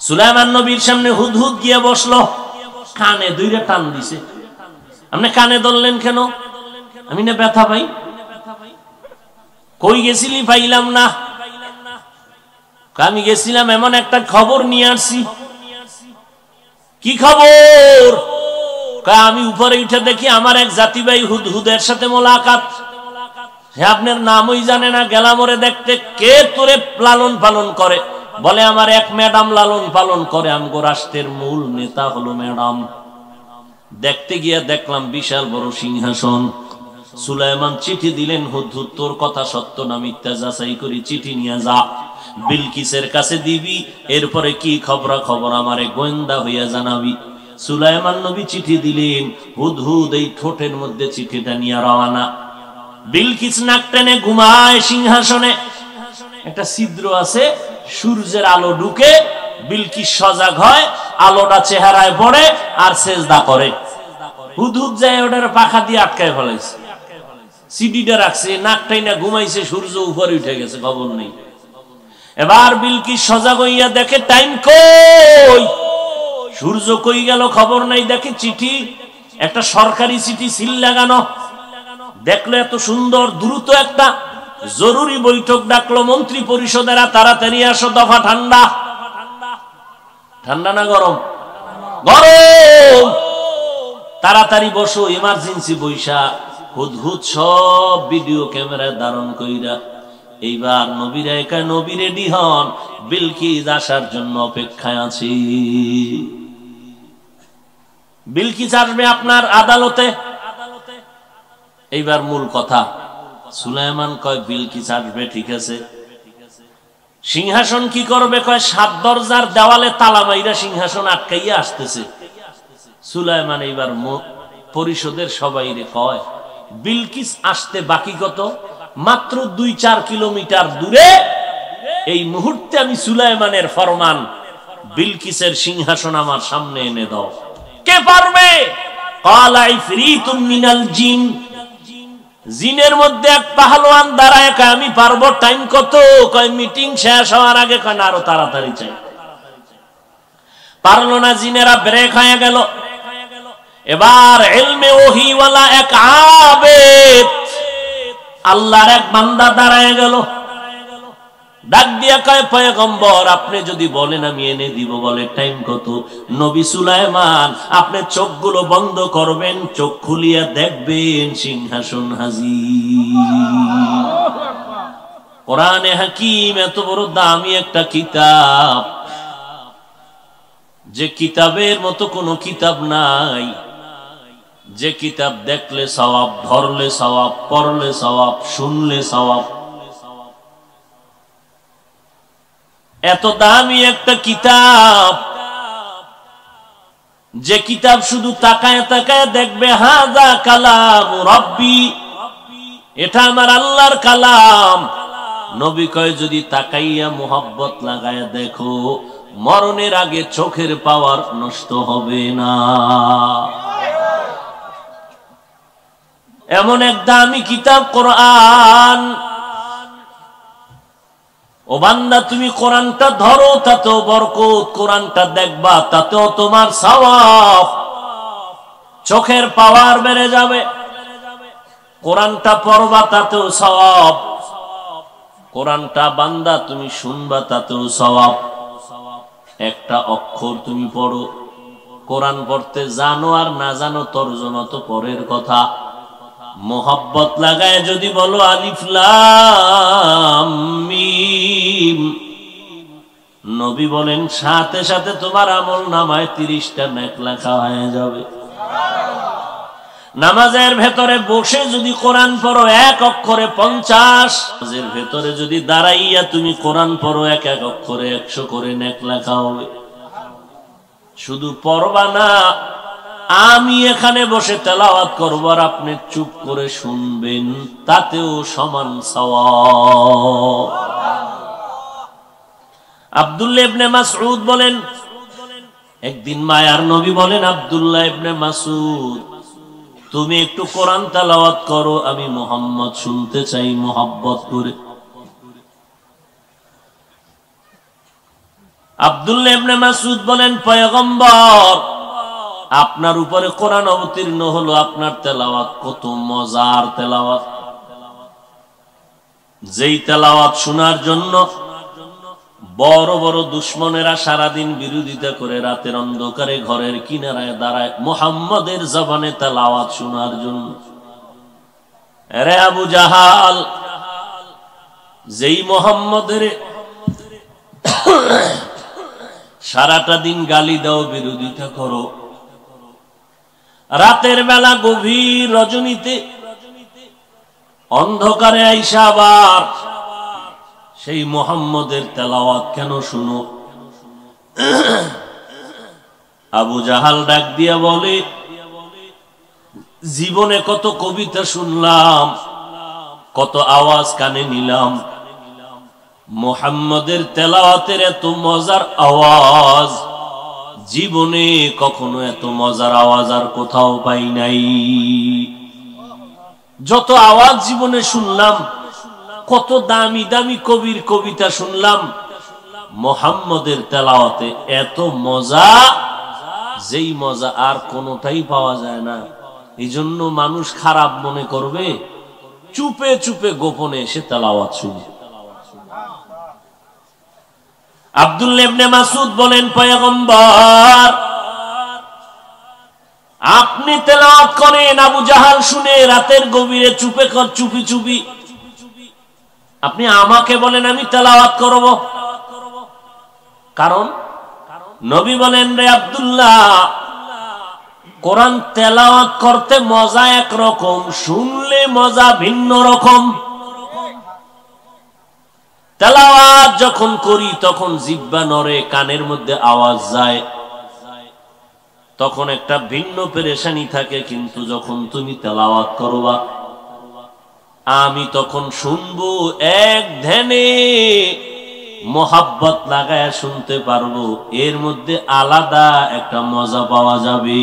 সুলাইমান নবীর সামনে হুদহুদ গিয়ে বসলো, কানে দুইটা টান দিছে। আপনি কানে ধরলেন কেন? আমি না ব্যথা পাই। কই গেছিলি? পাইলাম না। আমি গেছিলাম এমন একটা খবর নিয়ে আসছি। কি খবর? আমি উপরে উঠে দেখি আমার এক জাতি ভাই হুদহুদের সাথে মোলাকাত। সে আপনার নামই জানে না। গেলাম ওরে দেখতে। কে তোরে লালন পালন করে? বলে আমার এক ম্যাডাম লালন পালন করে, আমগো রাষ্ট্রের মূল নেতা হলো ম্যাডাম। দেখতে গিয়া দেখলাম বিশাল বড় সিংহাসন। সুলাইমান চিঠি দিলেন, হুদহুদ তোর কথা সত্য না মিথ্যা যাচাই করি, চিঠি নিয়ে যা, বিলকিসের কাছে দিবি, এরপরে কি খবরা খবর আমারে গোয়েন্দা হইয়া জানাবি। সুলাইমান নবী চিঠি দিলেন, হুদহুদ এই ঠোঁটের মধ্যে চিঠিটা নিয়ে রওনা। বিলকিস নাক টেনে ঘুমায় সিংহাসনে। একটা ছিদ্র আছে, সূর্যের আলো ঢুকে, বিলকিস সজাগ হয়, আলোটা চেহারায় পড়ে আর সেজদা করে। হুদহুদ যায় ওটার পাখা দিয়ে আটকায় ফেলাইছে, সিডিটা রাখছে, নাকটাই না ঘুমাইছে, সূর্য উপরে উঠে গেছে, খবর নেই। এবার বিলকিস সজাগ হইয়া দেখে টাইম কই, সূর্য কই গেল খবর নাই। দেখে চিঠি, একটা সরকারি চিঠি, সিল লাগানো। দেখলো এত সুন্দর, দ্রুত একটা জরুরি বৈঠক ডাকলো মন্ত্রী পরিষদেরা, তাড়াতাড়ি আসো, দফা ঠান্ডা। ঠান্ডা না গরম? গরম। তাড়াতাড়ি বসো, ইমার্জেন্সি বৈশা। হুদহুদ সব ভিডিও ক্যামেরায় ধারণ কইরা এইবার নবীরা একা নবী রেডি হন, বিলকিস আসার জন্য অপেক্ষায় আছি। বিলকিস আসবে আপনার আদালতে। এইবার মূল কথা, সুলাইমান কয় বিলকিস আসবে, ঠিক আছে। সিংহাসন কি করবে? কয় 7 দরজার দেওয়ালে তালা মাইরা সিংহাসন আটকাইয়া আসতেছে। সুলাইমান এইবার পরিষদের সবাইরে কয় বিলকিস আসতে বাকি কত? মাত্র 2-4 কিলোমিটার দূরে। এই মুহূর্তে আমি সুলাইমানের ফরমান, বিলকিসের সিংহাসন আমার সামনে এনে দাও। কে পারবে? ক্বালা ইফরিতুম মিনাল জিন। জিনের মধ্যে এক পাহলোয়ান দাঁড়ায় কয় আমি পারবো। টাইম কত? কয় মিটিং শেষ হওয়ার আগে। কয় না, আরো তাড়াতাড়ি চাই। পারলো না, জিনেরা ব্রেক হয়ে গেল। এবার ইলমে ওহীওয়ালা এক আবেদ, আল্লাহর এক বান্দা দাঁড়ায় গেল, ডাক দিয়া কয় পয়গম্বর আপনি যদি বলেন আমি এনে দিব। বলে টাইম কত? নবী সুলাইমান, আপনি চোখগুলো বন্ধ করবেন, চোখ খুলিয়া দেখবেন সিংহাসন হাজির। কোরআনে হাকিম এত বড় দামি একটা কিতাব, যে কিতাবের মতো কোনো কিতাব নাই। যে কিতাব দেখলে সওয়াব, ধরলে সওয়াব, পড়লে সওয়াব, শুনলে সওয়াব। এত দামি একটা কিতাব, যে কিতাব শুধু তাকায় তাকায় দেখবে হাযা কালাম রাব্বি, এটা আমার আল্লাহর কালাম। নবী কয় যদি তাকাইয়া মুহাব্বত লাগায় দেখো, মরণের আগে চোখের পাওয়ার নষ্ট হবে না। এমন এক দামি কিতাব কোরআন। ও বান্দা, তুমি কোরআনটা ধরো, তাতেও বরকত। কোরআনটা দেখবা, তাতেও তোমার সওয়াব। চোখের পাওয়ার বেড়ে যাবে। কোরআনটা পড়বা, তাতেও সওয়াব। কোরআনটা বান্দা তুমি শুনবা, তাতেও সওয়াব। একটা অক্ষর তুমি পড়ো, কোরআন পড়তে জানো আর না জানো তর্জমা তো পরের কথা। মোহাব্বত লাগায় যদি বলো আলিফ লাম মিম, নবী বলেন সাথে সাথে তোমার আমল নামায় 30টা নেক লেখা হয়ে যাবে। নামাজের ভেতরে বসে যদি কোরআন পড়ো এক অক্ষরে 50, নামাজের ভেতরে যদি দাঁড়াইয়া তুমি কোরআন পড়ো এক এক অক্ষরে 100 করে নেক লেখা হবে। শুধু পড়বা না, আমি এখানে বসে তেলাওয়াত করব আর আপনি চুপ করে শুনবেন, তাতেও সমান সওয়াব। আব্দুল্লাহ ইবনে মাসউদ বলেন, একদিন মায়ার নবী বলেন আব্দুল্লাহ ইবনে মাসউদ, তুমি একটু কোরআন তেলাওয়াত করো, আমি মুহাম্মদ শুনতে চাই মুহাব্বত করে। আব্দুল্লাহ ইবনে মাসউদ বলেন, পয়গম্বর আপনার উপরে কোরআন অবতীর্ণ হলো, আপনার তেলাওয়াত কত মজার তেলাওয়াত, যেই তেলাওয়াত শোনার জন্য বড় বড় দুশমনেরা সারাদিন বিরোধিতা করে রাতের অন্ধকারে ঘরের কিনারায় দাঁড়ায় মুহাম্মদের জবানে তেলাওয়াত শোনার জন্য। আরে আবু জাহাল, যেই মুহাম্মদের সারাটা দিন গালি দাও, বিরোধিতা করো, রাতের বেলা গভীর রজনীতে অন্ধকারে আইসা আবার সেই মুহাম্মদের তেলাওয়াত কেন শুনো? আবু জাহাল ডাক দিয়া বলে, জীবনে কত কবিতা শুনলাম, কত আওয়াজ কানে নিলাম, মুহাম্মদের তেলাওয়াতের এত মজার আওয়াজ জীবনে কখনো এত মজার আওয়াজ আর কোথাও পাই নাই। যত আওয়াজ জীবনে শুনলাম, কত দামি দামি কবির কবিতা শুনলাম, মুহাম্মদের তেলাওয়াতে এত মজা, যেই মজা আর কোনোটাই পাওয়া যায় না। এই জন্য মানুষ খারাপ মনে করবে, চুপে চুপে গোপনে এসে তেলাওয়াত শুনে। আব্দুল্লাহ ইবনে মাসউদ বলেন, পয়গম্বর আপনি তেলাওয়াত করেন, আবু জাহাল শুনে রাতের গভীরে চুপে চুপি চুপি, আপনি আমাকে বলেন আমি তেলাওয়াত করব? কারণ নবী বলেন, রে আব্দুল্লাহ, কোরআন তেলাওয়াত করতে মজা একরকম, শুনলে মজা ভিন্ন রকম। তেলাওয়াত যখন করি তখন জিহ্বা নড়ে, কানের মধ্যে আওয়াজ যায়, তখন একটা ভিন্ন পেরেশানি থাকে। কিন্তু যখন তুমি তেলাওয়াত করবা, আমি তখন শুনবো, এক ধ্যানে মোহাব্বত লাগায় শুনতে পারবো, এর মধ্যে আলাদা একটা মজা পাওয়া যাবে।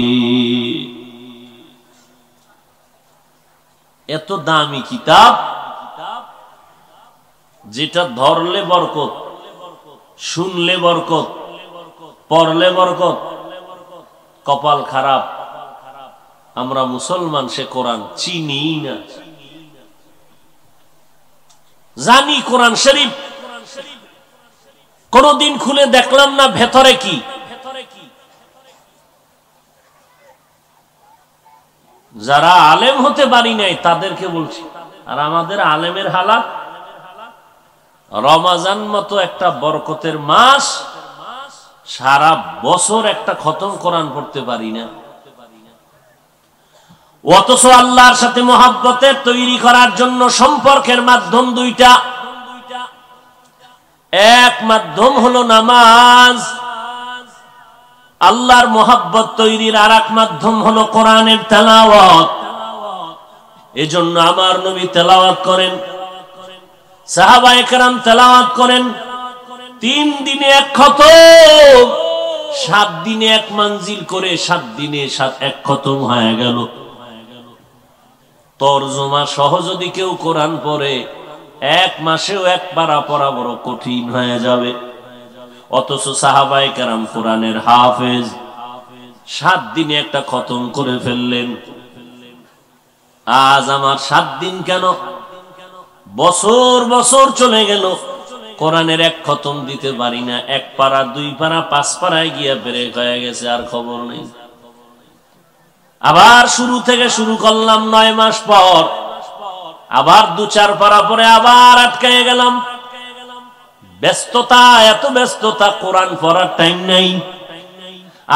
এত দামি কিতাব, যেটা ধরলে বরকত, শুনলে বরকত, পড়লে বরকত। কপাল খারাপ, আমরা মুসলমান, সে কোরআন চিনি না। জানি কোরআন শরীফ, কোনদিন খুলে দেখলাম না ভেতরে কি। যারা আলেম হতে পারি নাই তাদেরকে বলছি। আর আমাদের আলেমের হালাত, রমাজান মতো একটা বরকতের মাস, সারা বছর একটা খতম কোরআন পড়তে পারি না। অথচ আল্লাহর সাথে মুহাব্বতের তৈরি করার জন্য সম্পর্কের মাধ্যম দুইটা। এক মাধ্যম হলো নামাজ, আল্লাহর মুহাব্বত তৈরির আর এক মাধ্যম হলো কোরআনের তেলাওয়াত। এজন্য আমার নবী তেলাওয়াত করেন, সাহাবায়ে কেরাম তেলাওয়াত করেন। 3 দিনে এক খতম, 7 দিনে এক মঞ্জিল করে 7 দিনে এক খতম হয়ে গেল। তরজমা সহ যদি কেউ কোরআন পড়ে, 1 মাসেও 1 পারা পড়া বড় কঠিন হয়ে যাবে। অথচ সাহাবায়ে কেরাম কোরআনের হাফেজ, 7 দিনে একটা খতম করে ফেললেন। আজ আমার 7 দিন কেন, বছর বছর চলে গেল, কোরআনের 1 খতম দিতে পারি না। 1 পারা 2 পারা 5 পারায় গিয়া ব্রেক হয়ে গেছে, আর খবর নেই। আবার শুরু থেকে শুরু করলাম 9 মাস পর, আবার 2-4 পারা পরে আবার আটকে গেলাম। ব্যস্ততা, এত ব্যস্ততা, কোরআন পড়ার টাইম নাই।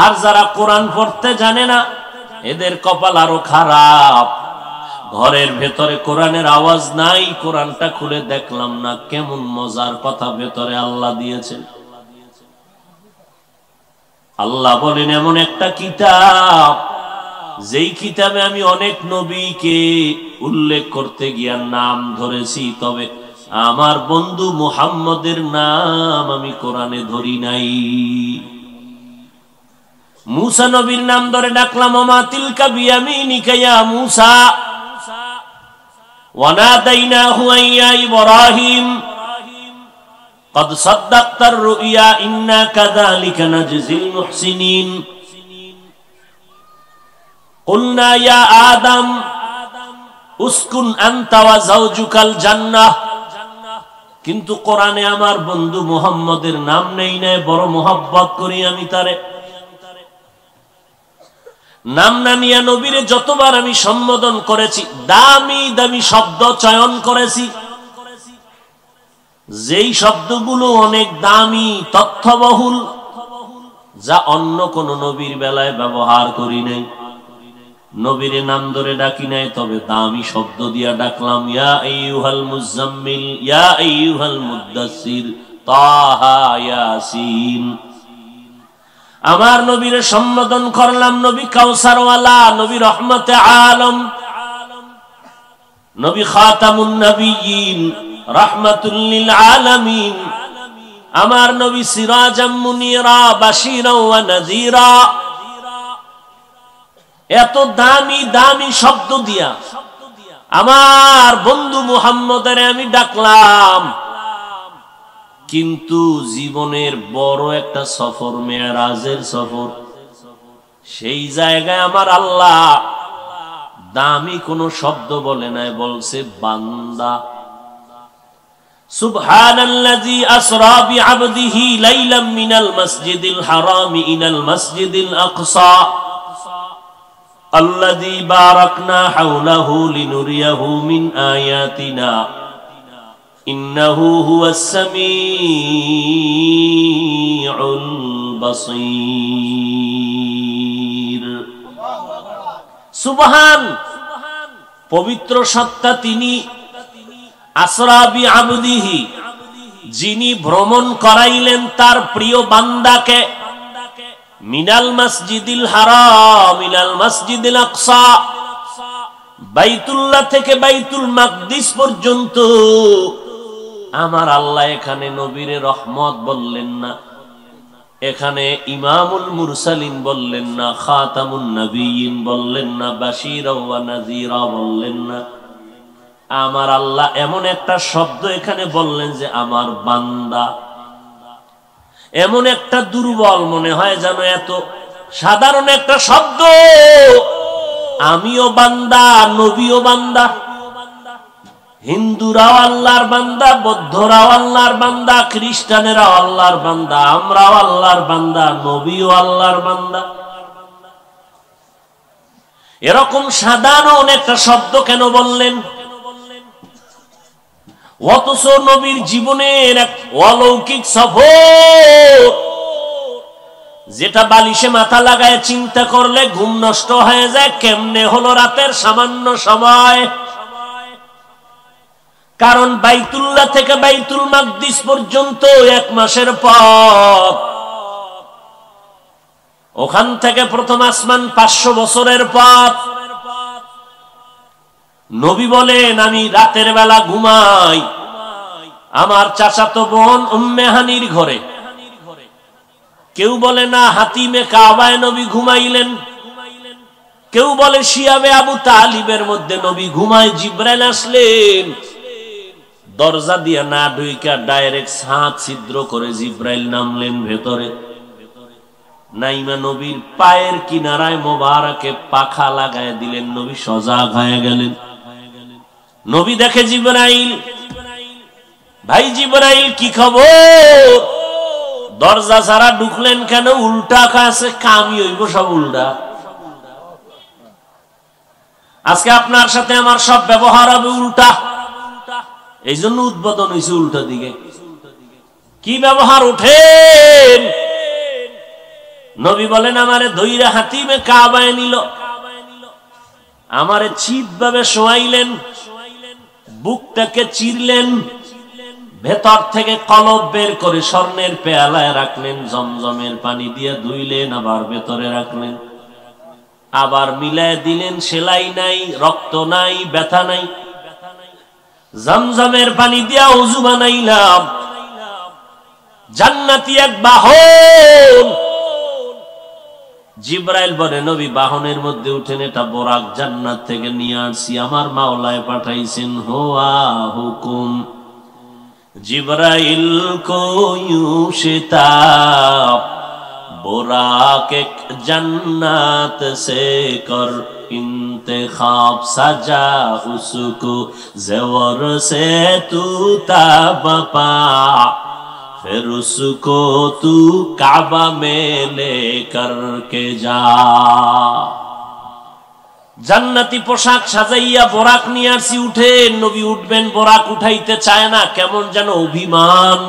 আর যারা কোরআন পড়তে জানে না, এদের কপাল আরো খারাপ। ঘরের ভেতরে কোরআনের আওয়াজ নাই, কোরআনটা খুলে দেখলাম না কেমন মজার কথা ভেতরে আল্লাহ দিয়েছেন। আল্লাহ বলেন, এমন একটা কিতাব, যেই কিতাবে আমি অনেক নবীকে উল্লেখ করতে গিয়া নাম ধরেছি, তবে আমার বন্ধু মুহাম্মদের নাম আমি কোরআনে ধরি নাই। মুসা নবীর নাম ধরে ডাকলাম, ওমা তিলকা বিয়ামিনিকা ইয়া মুসা, ওয়ানাদাইনাহু ইয়া ইব্রাহিম। قد صدقت الرؤيا إنا كذلك نجزي المحسنين قلنا يا آدم اسكن أنت وزوجك الجنة কিন্তু কোরআনে আমার বন্ধু মুহাম্মদের নাম নেই না, বড় মোহাব্বত করি আমি তারে। নাম না নিয়ে নবীরে যতবার আমি সম্বোধন করেছি, দামি দামি শব্দ চয়ন করেছি, যেই শব্দগুলো অনেক দামি, তথ্যবহুল, যা অন্য কোন নবীর বেলায় ব্যবহার করি নাই। নবীরে নাম ধরে ডাকি নাই, তবে দামি শব্দ দিয়া ডাকলাম। ইয়া আইয়ুহাল মুজাম্মিল, ইয়া আইয়ুহাল মুদ্দাসসির, তাহা, ইয়াসিন। আমার নবীরে সম্বোধন করলাম নবী কাউসারওয়ালা, নবী রহমতে আলম, নবী খাতামুন নবিয়্যিন, রাহমাতুল লিল আলামিন। আমার নবী সিরাজাম মুনীরা, বাশীরা ওয়া নাযীরা। এত দামি দামি শব্দ দিয়া আমার বন্ধু মুহাম্মদের আমি ডাকলাম। কিন্তু জীবনের বড় একটা সফর, মেরাজের সফর, সেই জায়গায় আমার আল্লাহ দামি কোন শব্দ বলে নাই, বলছে বান্দা। সুবহানাল্লাযী আসরা বিআবদিহি লাইলাম মিনাল মাসজিদিল হারাম ইলাল মাসজিদিল আকসা الذي باركنا حوله لنريه من آياتنا إنه هو السميع البصير সুবহান, পবিত্র সত্তা তিনি। আসরা বিআবদিহি, যিনি ভ্রমণ করাইলেন তার প্রিয় বান্দাকে, মিনাল মসজিদিল হারাম ইলাল মসজিদিল আকসা, বাইতুল্লাহ থেকে বাইতুল মাকদিস পর্যন্ত। আমার আল্লাহ এখানে নবীরে রহমত বললেন না, এখানে ইমামুল মুরসালিন বললেন না, খাতামুন নবিয়্যিন বললেন না, বাশীরা ওয়া নাযীরা বললেন না। আমার আল্লাহ এমন একটা শব্দ এখানে বললেন যে আমার বান্দা। এমন একটা দুর্বল মনে হয় যেন এত সাধারণ একটা শব্দ। আমিও বান্দা, নবীও বান্দা, হিন্দুরাও আল্লাহর বান্দা, বৌদ্ধরাও আল্লাহর বান্দা, খ্রিস্টানেরাও আল্লাহর বান্দা, আমরাও আল্লাহর বান্দা, নবীও আল্লাহর বান্দা। এরকম সাধারণ একটা শব্দ কেন বললেন? অথচ নবীর জীবনের এক অলৌকিক সফর, যেটা বালিশে মাথা লাগায় চিন্তা করলে ঘুম নষ্ট হয়ে যায়। কেমনে হলো রাতের সামান্য সময়? কারণ বাইতুল্লাহ থেকে বাইতুল মাকদিস পর্যন্ত 1 মাসের পথ। ওখান থেকে প্রথম আসমান 500 বছরের পথ। নবী বলেন আমি রাতের বেলা ঘুমাই আমার চাচাতো বোন উম্মে হানির ঘরে। কেউ বলে না হাতিমে কাবায় নবী ঘুমাইলেন, কেউ বলে শিয়াবে আবু তালিবের মধ্যে নবী ঘুমায়। জিব্রাইল আসলেন, দরজা দিয়ে না ঢুইকা ডাইরেক্ট ছাদ ছিদ্র করে জিব্রাইল নামলেন ভেতরে। নাইমা নবীর পায়ের কিনারায় মোবারকে পাখা লাগায় দিলেন, নবী সজাগ হয়ে গেলেন। নবী দেখে জিবরাইল, ভাই জিবরাইল কি খবর? দরজা ছাড়া ঢুকলেন কেন? উল্টা কাছে কামি হইব সব উল্টা। আজকে আপনার সাথে আমার সব ব্যবহার হবে উল্টা, এই জন্য উদ্বোধন হয়েছে উল্টা দিকে। কি ব্যবহার? ওঠেন। নবী বলেন আমারে ধইরা হাতিমে কাবায় নিল, আমারে চিপ ভাবে শোয়াইলেন, বুকটাকে চিরলেন, ভেতর থেকে কলব বের করে স্বর্ণের পেয়ালায় রাখলেন, জমজমের পানি দিয়ে ধুইলেন, আবার ভেতরে রাখলেন, আবার মিলায় দিলেন। সেলাই নাই, রক্ত নাই, ব্যথা নাই। জমজমের পানি দিয়া ওযু বানাইলাম। জান্নাতি এক বাহন। জিবরাইল বলে নবী বাহনের মধ্যে উঠেন, এটা বোরাক জান্নাত থেকে নিয়ে আসছি, আমার মাওলায় পাঠাইছেন। হোয়া হুকুম, जिब्राइल को यूं शिताब बुराक एक जन्नत से कर इंतखाब सजा उसको ज़ेवर से तू ताब पा फिर उसको तू काबा में लेकर के जा। জান্নাতি পোশাক সাজাইয়া বোরাক নিয়ে আসি, উঠে নবী উঠবেন, বোরাক উঠাইতে চায় না, কেমন যেন অভিমান।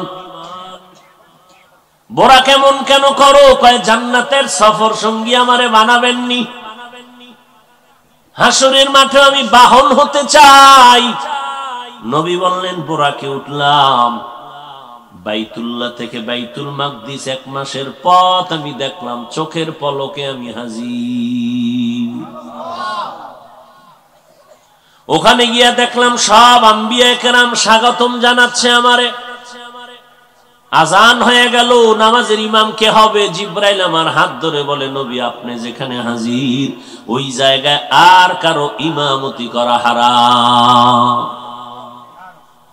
বোরাক কেমন কেন করো? কয় জান্নাতের সফর সঙ্গী আমারে বানাবেননি, হাসরের মাঠে আমি বাহন হতে চাই। নবী বললেন বোরাকে উঠলাম, বাইতুল্লাহ থেকে বাইতুল মাকদিস 1 মাসের পথ আমি দেখলাম, চোখের পলকে আমি হাজির। ওখানে গিয়া দেখলাম সব আম্বিয়া কেরাম স্বাগতম জানাচ্ছে আমারে। আজান হয়ে গেল, নামাজের ইমাম কে হবে? জিব্রাইল আমার হাত ধরে বলে নবী আপনি যেখানে হাজির ওই জায়গায় আর কারো ইমামতি করা হারাম।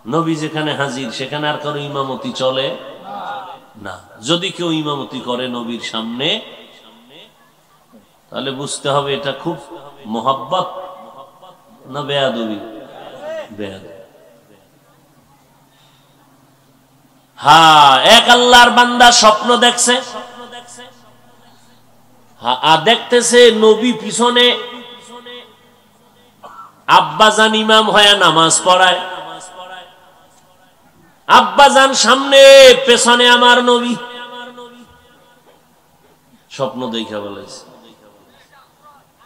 নবী যেখানে হাজির সেখানে আর কারো ইমামতি চলে না। যদি কেউ ইমামতি করে নবীর সামনে, তাহলে বুঝতে হবে এটা খুব মোহাব্বত না বেয়াদবি? বেয়াদবি। হ্যাঁ, এক আল্লাহর বান্দা স্বপ্ন দেখছে, দেখতেছে নবী পিছনে আব্বাজান ইমাম হয়ে নামাজ পড়ায়, আব্বাজান সামনে, পেছনে আমার নবী। স্বপ্ন দেখা বলেছে,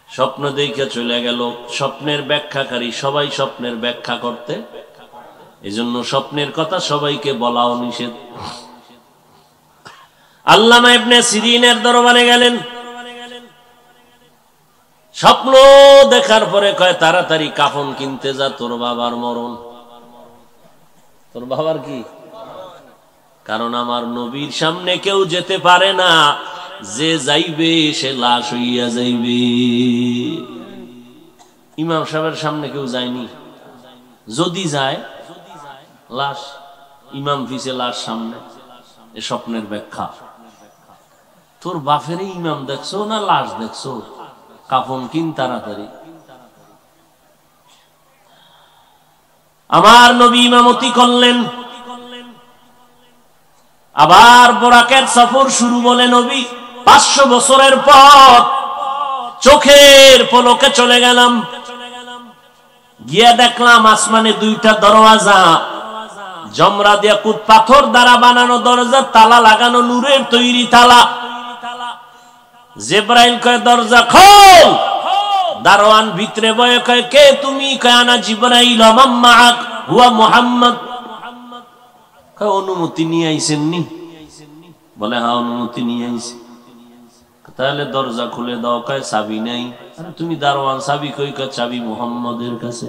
স্বপ্ন দেখে চলে গেল। স্বপ্নের ব্যাখ্যাকারী সবাই স্বপ্নের ব্যাখ্যা করতে, এজন্য স্বপ্নের কথা সবাইকে বলাও নিষেধ। আল্লামা ইবনে সিরিনের দরবারে গেলেন, স্বপ্ন দেখার পরে কয় তাড়াতাড়ি কাফন কিনতে যা, তোর বাবার মরণ। তোর বাবার কি? কারণ আমার নবীর সামনে কেউ যেতে পারে না, যে যাইবে সে লাশ হইয়া যাইবে। ইমাম সাহেবের সামনে কেউ যায়নি, যদি যায় লাশ, ইমাম পিছে লাশ সামনে। এ স্বপ্নের ব্যাখ্যা। তোর বাপেরই ইমাম দেখছো না লাশ দেখছো? কাফন কিন তাড়াতাড়ি। আমার নবী ইমামতি করলেন, আবার বোরাকের সফর শুরু। বলে নবী 500 বছরের পথ, চোখের পলকে চলে গেলাম। গিয়া দেখলাম আসমানে 2টা দরওয়াজা, জমরা দিয়া কুত পাথর দ্বারা বানানো দরজা, তালা লাগানো, নূরের তৈরি তালা। জিবরাইল কয় দরজা খোল। দারোয়ান ভিতরে বয়ে কয় কে তুমি? কয় আনা জিবরাইল মা'আক হুয়া মুহাম্মদ। কয় অনুমতি নিয়ে আইছেন নি? বলে হ্যাঁ অনুমতি নিয়ে আইছি। তাহলে দরজা খুলে দাও। কয় চাবি নাই। আরে তুমি দারোয়ান, চাবি কই? কয় চাবি মুহাম্মদের কাছে।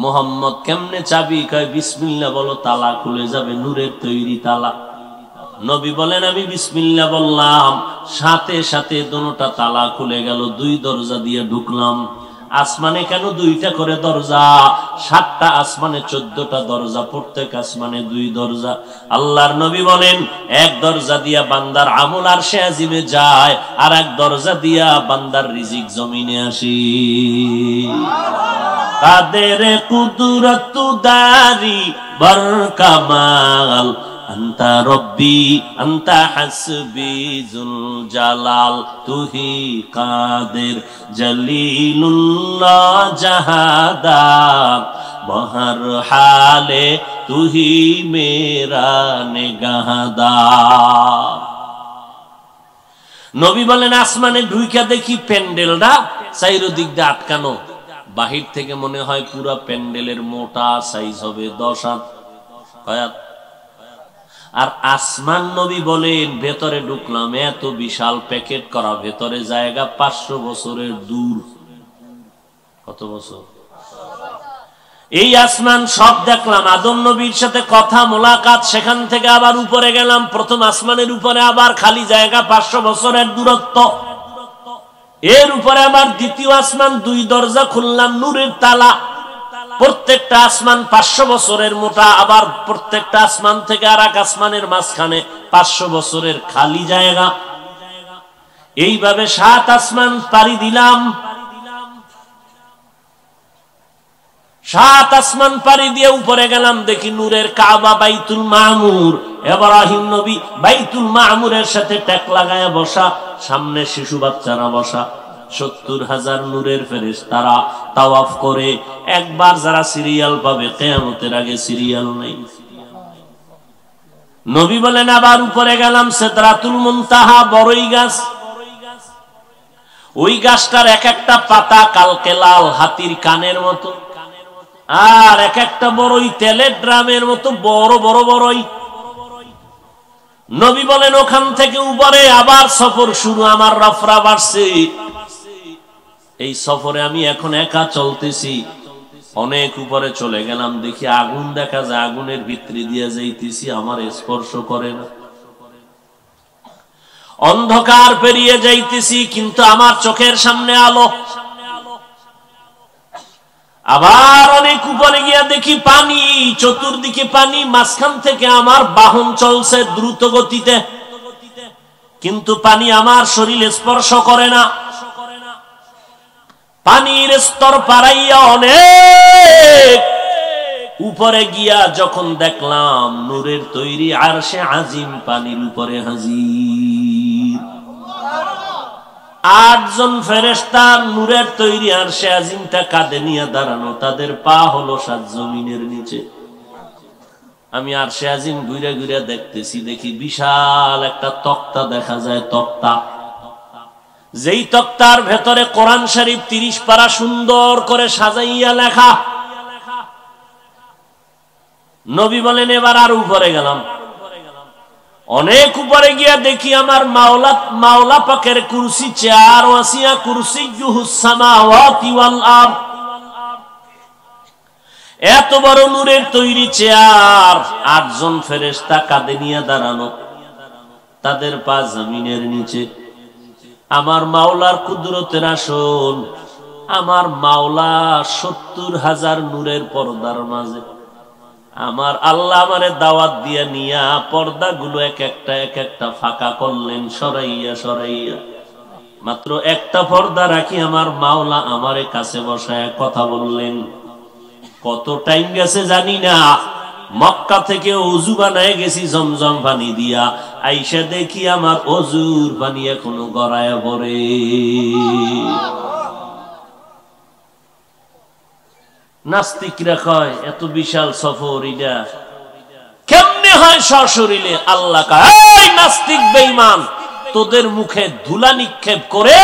মুহাম্মদ কেমনে চাবি? কয় বিসমিল্লাহ বলো, তালা খুলে যাবে, নূরের তৈরি তালা। নবী বলেন আমি বিসমিল্লাহ বললাম, সাথে সাথে দোনোটা তালা খুলে গেল। 2 দরজা দিয়ে ঢুকলাম। আসমানে কেন 2টা করে দরজা? 7টা আসমানে 14টা দরজা, প্রত্যেক আসমানে 2 দরজা। আল্লাহর নবী বলেন এক দরজা দিয়া বান্দার আমল আরশে আজিমে যায়, আর এক দরজা দিয়া বান্দার রিজিক জমিনে আসে। কাদের কুদরত দারি বর কামাল, আন্তা রব্বি আন্তা হাসবি জুল জালাল, তুহি কাদের জলিলুল্লাহ জাহাদার, বহর হালে তুহি মেরা নিগাহদার। নবী বলেন আসমানে ঢুইকা দেখি প্যান্ডেলটা চারিদিক দিয়ে আটকানো। বাহির থেকে মনে হয় পুরা প্যান্ডেলের মোটা সাইজ হবে 10 হাত। আর আসমান নবী বলেন ভেতরে ঢুকলাম, এত বিশাল প্যাকেট করা, ভেতরে জায়গা 500 বছরের দূর। কত বছর? এই আসমান সব দেখলাম। আদম নবীর সাথে কথা মোলাকাত, সেখান থেকে আবার উপরে গেলাম, প্রথম আসমানের উপরে আবার খালি জায়গা 500 বছরের দূরত্ব। এর উপরে আবার দ্বিতীয় আসমান, 2 দরজা খুললাম, নূরের তালা। প্রত্যেকটা আসমান 500 বছরের মোটা, আবার প্রত্যেকটা আসমান থেকে আর এক আসমানের মাঝখানে 500 বছরের খালি জায়গা। এইভাবে 7 আসমান পাড়ি দিলাম। 7 আসমান পাড়ি দিয়ে উপরে গেলাম, দেখি নূরের কাবা বাইতুল মামুর। ইব্রাহিম নবী বাইতুল মামুরের সাথে ট্যাক লাগায় বসা, সামনে শিশু বাচ্চারা বসা। 70,000 নূরের ফেরেশতারা তাওয়াফ করে। একবার যারা সিরিয়াল পাবে, কিয়ামতের আগে সিরিয়াল নেই। নবী বলেন আবার উপরে গেলাম, সিদরাতুল মুনতাহা, বড়ই গাছ। ওই গাছটার এক একটা পাতা কালকে লাল, হাতির কানের মতো, আর এক একটা বড়ই তেলের ড্রামের মতো বড় বড় বড়ই। নবী বলেন ওখান থেকে উপরে আবার সফর শুরু, আমার রফরা বাড়ছে। এই সফরে আমি এখন একা চলতেছি। অনেক উপরে চলে গেলাম, দেখি আগুন দেখা যায়, আগুনের ভিতরে দিয়ে যাইতেছি, আমার স্পর্শ করে না। অন্ধকার পেরিয়ে যাইতেছি, কিন্তু আমার চোখের সামনে আলো। আবার অনেক উপরে গিয়া দেখি পানি, চতুর্দিকে পানি, মাঝখান থেকে আমার বাহন চলছে দ্রুত গতিতে, কিন্তু পানি আমার শরীরে স্পর্শ করে না। পানির স্তর পারাইয়া অনেক উপরে গিয়া যখন দেখলাম নূরের তৈরি আরশে আজিম পানির উপরে হাজির। 8 জন ফেরেশতা নূরের তৈরি আরশে আজিমটা কাঁধে নিয়ে দাঁড়ানো, তাদের পা হলো 7 জমিনের নিচে। আমি আরশে আজিম ঘুরে ঘুরে দেখতেছি, দেখি বিশাল একটা তক্তা দেখা যায়, তক্তা। যেই তক্তার ভেতরে কোরআন শরীফ 30 পারা সুন্দর করে সাজাইয়া লেখা। নবী বলেন এবার আর উপরে গেলাম। অনেক উপরে গিয়া দেখি আমার মাওলা পাকের কুরসি, চেয়ার, ওয়াসিয়া কুরসিয়্যুহুস সামাওয়াতি ওয়াল আরদ। এত বড় নূরের তৈরি চেয়ার, 8 জন ফেরেশতা কাঁধে নিয়ে দাঁড়ানো, তাদের পা জমিনের নিচে। আমার মাওলার কুদরতের আসন, আমার মাওলা 70,000 নূরের পর্দার মাঝে। আমার আল্লাহ আমারে দাওয়াত দিয়া নিয়া পর্দাগুলো এক একটা ফাঁকা করলেন, সরাইয়া সরাইয়া। মাত্র একটা পর্দা রাখি আমার মাওলা আমারে কাছে বসায় কথা বললেন। কত টাইম গেছে জানি না, মক্কা থেকে ওযু বানায় গেছি জমজম পানি দিয়া, আইসা দেখি আমার ওযুর পানি এখনো গড়ায় পড়ে। নাস্তিকরা কয় এত বিশাল সফর এটা কেমনে হয় সশরীরে? আল্লাহ কয় এই নাস্তিক বেঈমান, তোদের মুখে ধুলা নিক্ষেপ করে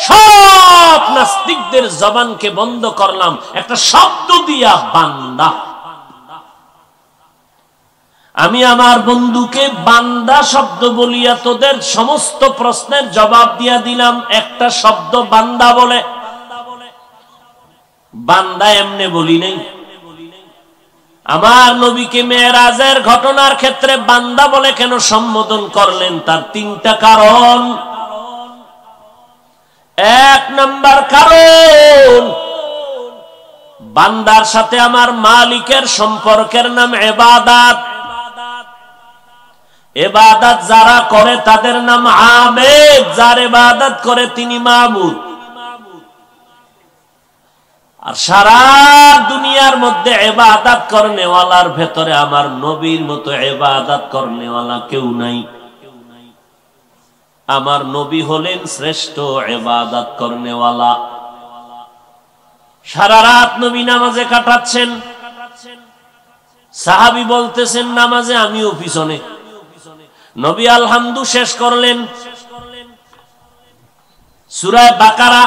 সব নাস্তিকদের জবানকে বন্ধ করলাম একটা শব্দ দিয়া, বান্দা। আমি আমার বন্ধুকে বান্দা শব্দ বলিয়া তোদের সমস্ত প্রশ্নের জবাব দিয়া দিলাম একটা শব্দ বান্দা বলে। বান্দা এমনে বলি নাই। আমার নবীকে মেরাজের ঘটনার ক্ষেত্রে বান্দা বলে কেন সম্বোধন করলেন? তার 3টা কারণ। 1 নাম্বার কারণ, বান্দার সাথে আমার মালিকের সম্পর্কের নাম ইবাদত। ইবাদত যারা করে তাদের নাম আবেদ, যার ইবাদত করে তিনি মাবুদ। আর সারা দুনিয়ার মধ্যে ইবাদত করনেওয়ালার ভেতরে আমার নবীর মতো ইবাদত করনেওয়ালা কেউ নাই। আমার নবী হলেন শ্রেষ্ঠ ইবাদত করনেওয়ালা। সারা রাত নবী নামাজে কাটাচ্ছেন। সাহাবী বলতেছেন নামাজে, আমিও পিছনে। নবী আলহামদু শেষ করলেন, সূরা বাকারা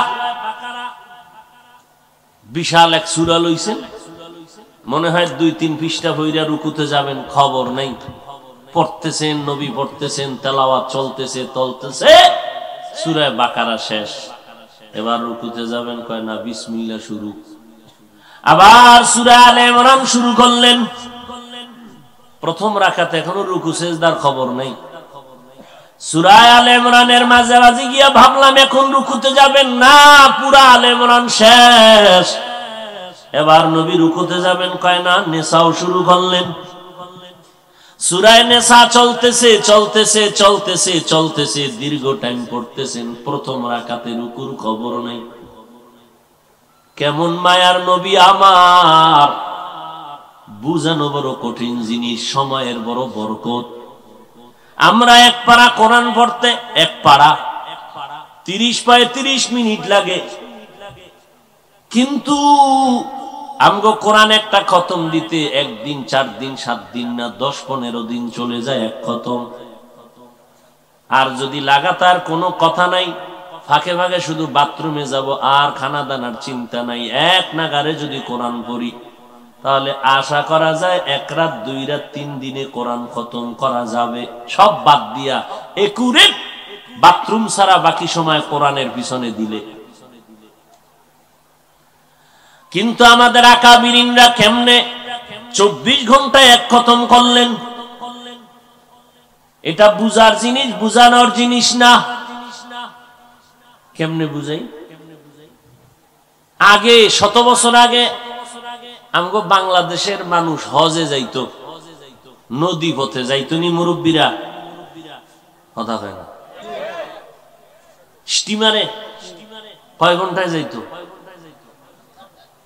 বিশাল এক সূরা লইছেন, মনে হয় 2-3 পৃষ্ঠা পড়া রুকুতে যাবেন, খবর নাই। পড়তেছেন, নবী পড়তেছেন, তেলাওয়াত চলতেছে, সূরা বাকারা শেষ। এবার রুকুতে যাবেন, কয় না বিসমিল্লাহ শুরু। আবার সূরা আলে ইমরান শুরু করলেন। প্রথম রাকাতে এখনো রুকু সেজদার খবর নাই। সূরা আলে ইমরানের মাঝামাঝি গিয়া ভাবলাম এখন রুকুতে যাবেন, না, পুরা আলে ইমরান শেষ। এবার নবী রুকুতে যাবেন, কয় না, নেশাও শুরু করলেন। সূরা নেশা চলতেছে চলতেছে চলতেছে চলতেছে, দীর্ঘ টাইম পড়তেছেন। প্রথম রাকাতে রুকুর খবর নাই। কেমন মায়ার নবী আমার, বুঝানো বড় কঠিন জিনিস, সময়ের বড় বরকত। আমরা এক পারা কোরআন পড়তে এক পারা 30-35 মিনিট লাগে, কিন্তু আমগো কোরআন একটা খতম দিতে 1 দিন 4 দিন 7 দিন না 10-15 দিন চলে যায় এক খতম। আর যদি লাগাতার কোনো কথা নাই, ফাঁকে ফাঁকে শুধু বাথরুমে যাব আর খানা দানার চিন্তা নাই, এক নাগারে যদি কোরআন পড়ি, তাহলে আশা করা যায় 1 রাত 2 রাত 3 দিনে কোরআন খতম করা যাবে। সব বাদ দিয়া একুরেট বাথরুম ছাড়া বাকি সময় কোরআনের পিছনে দিলে। কিন্তু আমাদের আকাবিরিনরা কেমনে 24 ঘন্টায় এক খতম করলেন? এটা বুঝার জিনিস, বুঝানোর জিনিস না। কেমনে বুঝাই? আগে 100 বছর আগে আমগো বাংলাদেশের মানুষ হজে যাইতো, নদী পথে যাইতো নি মুরব্বীরা, কথা হয় না, স্টিমারে কয় ঘন্টায় যাইতো?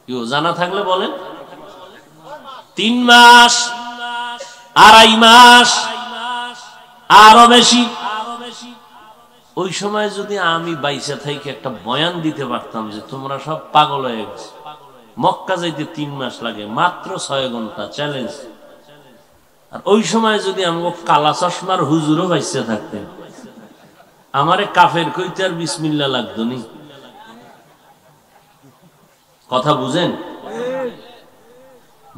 কেউ জানা থাকলে বলেন। 3 মাস, 2.5 মাস, আরো বেশি। ওই সময় যদি আমি বাইসা থাকি একটা বয়ান দিতে পারতাম যে তোমরা সব পাগল হয়ে গেছে, মক্কা যাইতে 3 মাস লাগে, মাত্র 6 ঘন্টা, চ্যালেঞ্জ। আর ওই সময় যদি আমাকে কালা চশমার হুজুরও বাইসা থাকতেন, আমারে কাফের কইতে আর বিসমিল্লাহ লাগতো নি। কথা বুঝেন?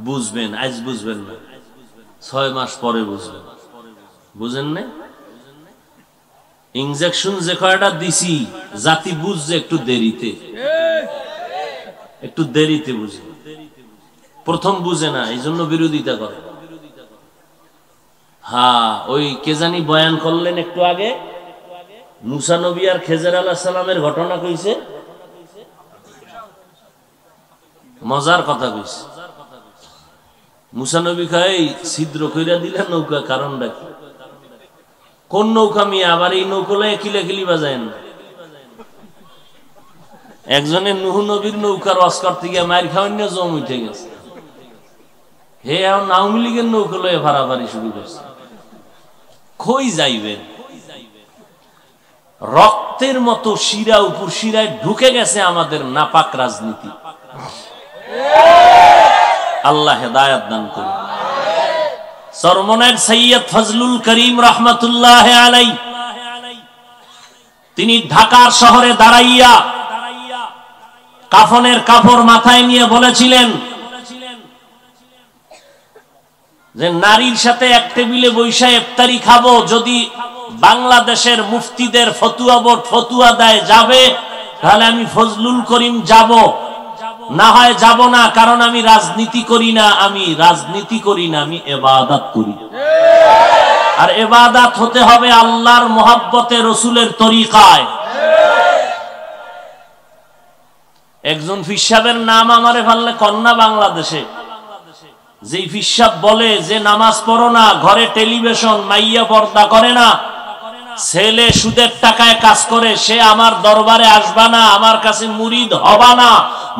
বুঝবেন, আজ বুঝবেন না, 6 মাস পরে বুঝবেন। বুঝেন না? ইনজেকশন যে কয়টা দিছি, জাতি বুঝছে একটু দেরিতে, একটু দেরিতে বুঝে, প্রথম বুঝে না, এই জন্য বিরোধিতা করে। হ্যাঁ, ওই কে জানি বয়ান করলেন একটু আগে, মুসা নবী আর খেজর আলাইহিস সালামের ঘটনা কইছে, মজার কথা কইছে। মুসা নবী কয় ছিদ্র কইরা দিলেন নৌকা, কারণটা কি? কোন নৌকা মিয়া, আবার এই নৌকলায় কিলাকিলি বাজায়েন। একজনের নূহ নবীর নৌকার অস্কার থেকে মায়ের খাওয়ান নিয়ে জম উঠে গেছে, হে এখন আওয়ামী লীগের নৌকলায় ভাড়াভাড়ি শুরু করছে। কই যাইবেন? রক্তের মতো শিরা উপর শিরায় ঢুকে গেছে আমাদের নাপাক রাজনীতি। আল্লাহ হেদায়েত দান করুন। সরমনের সৈয়দ ফজলুল করিম রহমতুল্লাহ আলাইহি, তিনি ঢাকার শহরে দাঁড়াইয়া কাফনের কাপড় মাথায় নিয়ে বলেছিলেন যে নারীর সাথে এক টেবিলে বৈশা ইফতারি খাবো, যদি বাংলাদেশের মুফতিদের ফতুয়া বোর্ড ফতুয়া দেয় যাবে, তাহলে আমি ফজলুল করিম যাব, না হয় যাব না, কারণ আমি রাজনীতি করি না, আমি রাজনীতি করি না, আমি ইবাদত করি। আর ইবাদত হতে হবে আল্লাহর মহব্বতে, রসুলের তরিকায়। একজন ফিসাবের নাম আমারে ভাললে কন্যা বাংলাদেশে, যেই ফিসাব বলে যে নামাজ পড়ো না, ঘরে টেলিভিশন, মাইয়া পর্দা করে না, ছেলে সুদের টাকায় কাজ করে, সে আমার দরবারে আসবা না, আমার কাছে মুরিদ হবা না,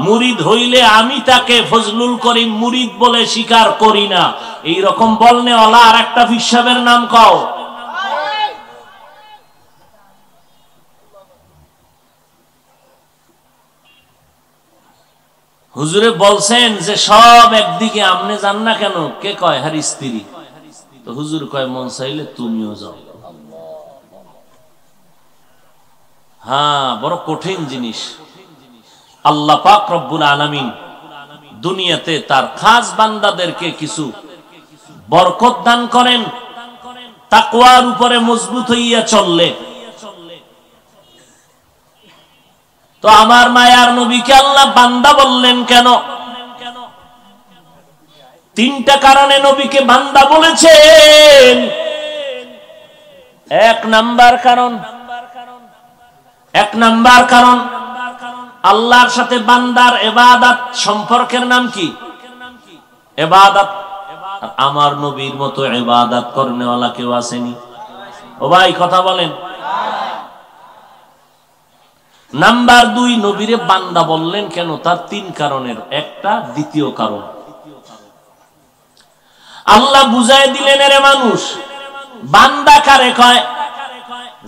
মুরিদ হইলে আমি তাকে ফজলুল করিম মুরিদ বলে স্বীকার করি না। এই রকম বলনে ওলা আর একটা ফিসাবের নাম কও। হুজুরে বলছেন যে সব একদিকে, আপনি যান না কেন? কে কয়? হার স্ত্রী। তো হুজুর কয় মন চাইলে তুমিও যাও। হ্যাঁ, বড় কঠিন জিনিস। আল্লাহ পাক রব্বুল আলামিন দুনিয়াতে তার খাস বান্দাদেরকে কিছু বরকত দান করেন তাকওয়ার উপরে মজবুত হইয়া চললে। তো আমার মায়ার নবীকে আল্লাহ বান্দা বললেন কেন? 3টা কারণে নবীকে বান্দা বলেছেন। 1 নাম্বার কারণ আল্লাহর সাথে বান্দার ইবাদত সম্পর্কের নাম কি? ইবাদত। আমার নবীর মতো ইবাদত করনেওয়ালা কেউ আসেনি? ও ভাই কথা বলেন। নাম্বার 2, নবীরে বান্দা বললেন কেন? তার 3 কারণের একটা দ্বিতীয় কারণ আল্লাহ বুঝায় দিলেন, এরে মানুষ, বান্দা কারে কয়?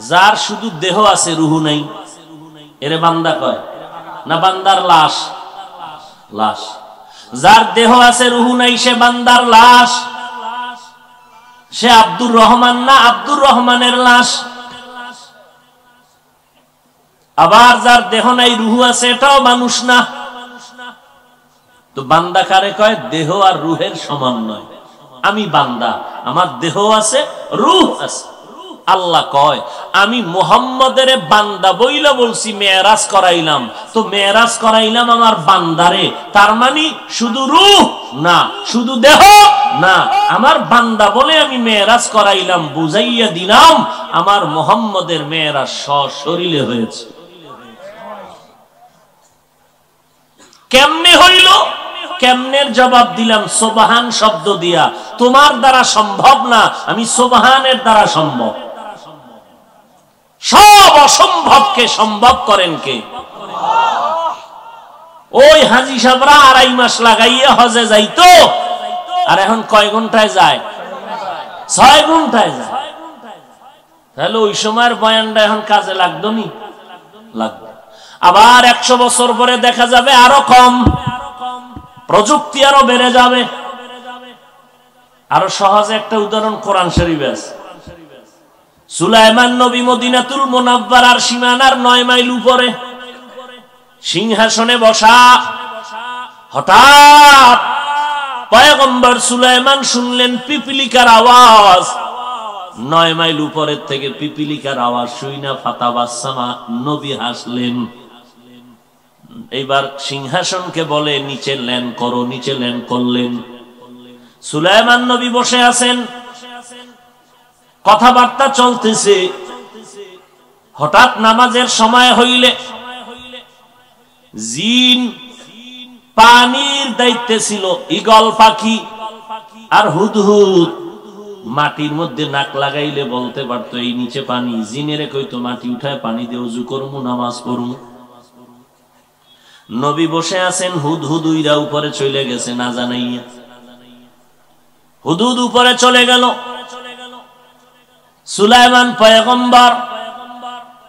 যার শুধু দেহ আছে, রুহু নাই, এরে বান্দা কয় না বান্দার লাশ? লাশ। যার দেহ আছে রুহু নাই সে বান্দার লাশ, সে আব্দুর রহমান না আব্দুর রহমানের লাশ। আবার যার দেহ নাই রুহু আছে এটাও মানুষ না। তো বান্দা কারে কয়? দেহ আর রুহের সমন্বয়। আমি বান্দা, আমার দেহ আছে, রুহ আছে। আল্লাহ কয় আমি মুহাম্মদের বান্দা বইলা বলছি, মেরাজ করাইলাম। তো মেরাজ করাইলাম আমার বান্দারে, তার মানে শুধু রূহ না, শুধু দেহ না, আমার বান্দা বলে আমি মেরাজ করাইলাম, বুঝাইয়া দিলাম আমার মুহাম্মদের মেরাজ সশরীরে হয়েছে। কেমনে হইল? কেমনের জবাব দিলাম? সুবহান শব্দ দিয়া। তোমার দ্বারা সম্ভব না, আমি সুবহানের দ্বারা সম্ভব। সব অসম্ভবকে সম্ভব করেন কে? ওই হাজী সাহেবরা 2.5 মাস লাগাইয়া হজে যাইতো, আর এখন কয় ঘন্টায় যায়? 6 ঘন্টায় যায়। তাহলে ওই সময়ের বয়ানটা এখন কাজে লাগতো নি? লাগবে। আবার 100 বছর পরে দেখা যাবে আরো কম, প্রযুক্তি আরো বেড়ে যাবে। আরো সহজে একটা উদাহরণ কোরআন শরীফ আছে। সুলাইমান নবী মদিনাতুল মুনাওয়ারার সীমানার 9 মাইল উপরে সিংহাসনে বসা। হঠাৎ পয়গম্বর সুলাইমান শুনলেন পিপিলিকার আওয়াজ। 9 মাইল উপরের থেকে পিপিলিকার আওয়াজ শুইনা ফাতাবাসসামা, নবী হাসলেন। এইবার সিংহাসনকে বলে নিচে ল্যান্ড করো, নিচে ল্যান্ড করলেন। সুলাইমান নবী বসে আছেন, কথাবার্তা চলতেছে। হঠাৎ নামাজের সময় হইলে জিন, পানির দায়িত্বে ছিল ঈগল পাখি আর হুদহুদ, মাটির মধ্যে নাক লাগাইলে বলতে পারতো এই নিচে পানি। জিনেরে কইতো মাটি উঠায় পানি দিয়ে ওযু করমু, নামাজ পড়মু। নবী বসে আছেন, হুদহুদ উইরা উপরে চলে গেছে না জানাইয়া। হুদহুদ উপরে চলে গেল। সুলাইমান পয়গম্বর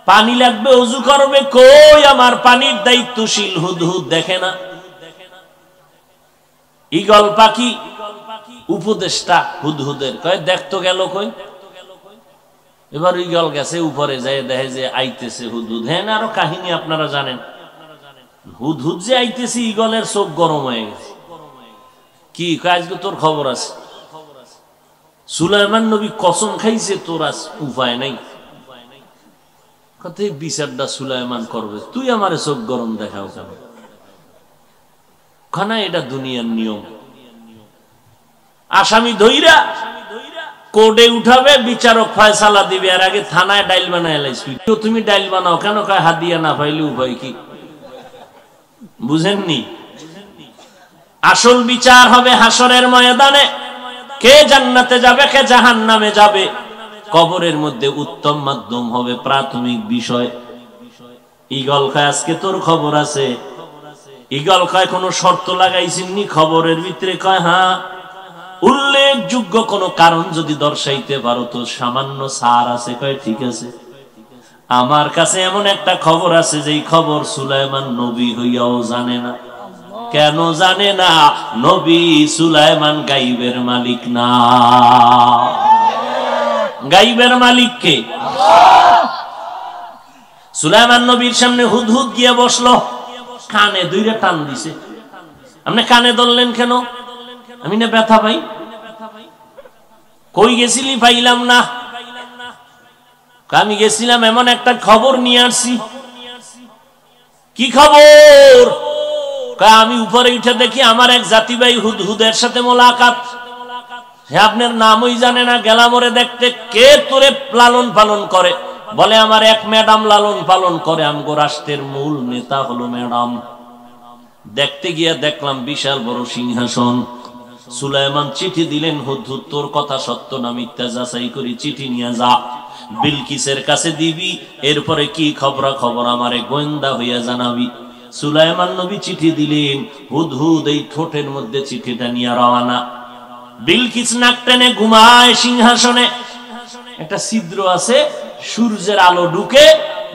পানি লাগবে, ওযু করবে, কই আমার পানির দায়িত্বশীল হুদহুদ দেখে না। ঈগল পাখি উপদেষ্টা হুদহুদের, কয় দেখতো গেল কই। এবার ঈগল গেছে উপরে, যায় দেখে যে আইতেছে হুদহুদ। হ্যাঁ, আরো কাহিনী আপনারা জানেন। হুদহুদ যে আইতেছে, ঈগলের চোখ গরম হয়ে গেছে। কি কয়, আজকে তোর খবর আছে? সুলাইমান নবী কসম খাইছে, তোর আজ উপায় নাই। কথাই বিচারটা সুলাইমান করবে, তুই আমারে চোখ গরম দেখাও কেন? খানা এটা দুনিয়ার নিয়ম। আসামি ধইরা কোর্টে উঠাবে, বিচারক ফয়সালা দিবে, আর আগে থানায় ডাইল বানায় লাইছি। তুমি ডাইল বানাও কেন? কয় হাদিয়া না পাইলে উপায় কি? বুঝেননি? আসল বিচার হবে হাসরের ময়দানে। কে জান্নাতে যাবে, কে জাহান্নামে যাবে। কবরের মধ্যে উত্তম মাধ্যম হবে প্রাথমিক বিষয়। ঈগল কয় আজকে তোর খবর আছে? ঈগল কয় কোনো শর্ত লাগাইছিনি খবরের ভিতরে? কয় হ্যাঁ। উল্লেখযোগ্য কোন কারণ যদি দর্শাইতে পারো তো সামান্য ছাড় আছে। কয় ঠিক আছে, আমার কাছে এমন একটা খবর আছে যেই খবর সুলাইমান নবী হইয়াও জানে না। কেন জানে না? নবী সুলাইমান গাইবের মালিক না। গাইবের মালিক কে? সুলাইমান নবীর সামনে হুদহুদ গিয়ে বসলো, কানে দুইটা টান দিছে। আপনি কানে ধরলেন কেন? আমি না ব্যথা পাই। কই গেছিলি? পাইলাম না। আমি গেছিলাম এমন একটা খবর নিয়ে আসছি। কি খবর? আমি উপরে উঠে দেখি আমার এক জাতি ভাই হুদহুদের সাথে মোলাকাত। হ্যাঁ, আপনার নামই জানে না। গেলাম ওরে দেখতে। কে তোরে লালন পালন করে? বলে আমার এক ম্যাডাম লালন পালন করে, আমগো রাষ্ট্রের মূল নেতা হলো ম্যাডাম। দেখতে গিয়া দেখলাম বিশাল বড় সিংহাসন। সুলাইমান চিঠি দিলেন, হুদহুদ তোর কথা সত্য না মিথ্যা যাচাই করি, চিঠি নিয়ে যা, বিলকিসের কাছে দিবি, এরপরে কি খবরা খবর আমারে গোয়েন্দা হইয়া জানাবি। সুলাইমান নবী চিঠি দিলেন, হুদহুদ এই ঠোঁটের মধ্যে চিঠিটা নিয়ে রওনা। বিলকিস নাক টেনে ঘুমায় সিংহাসনে, একটা ছিদ্র আছে, সূর্যের আলো ঢুকে,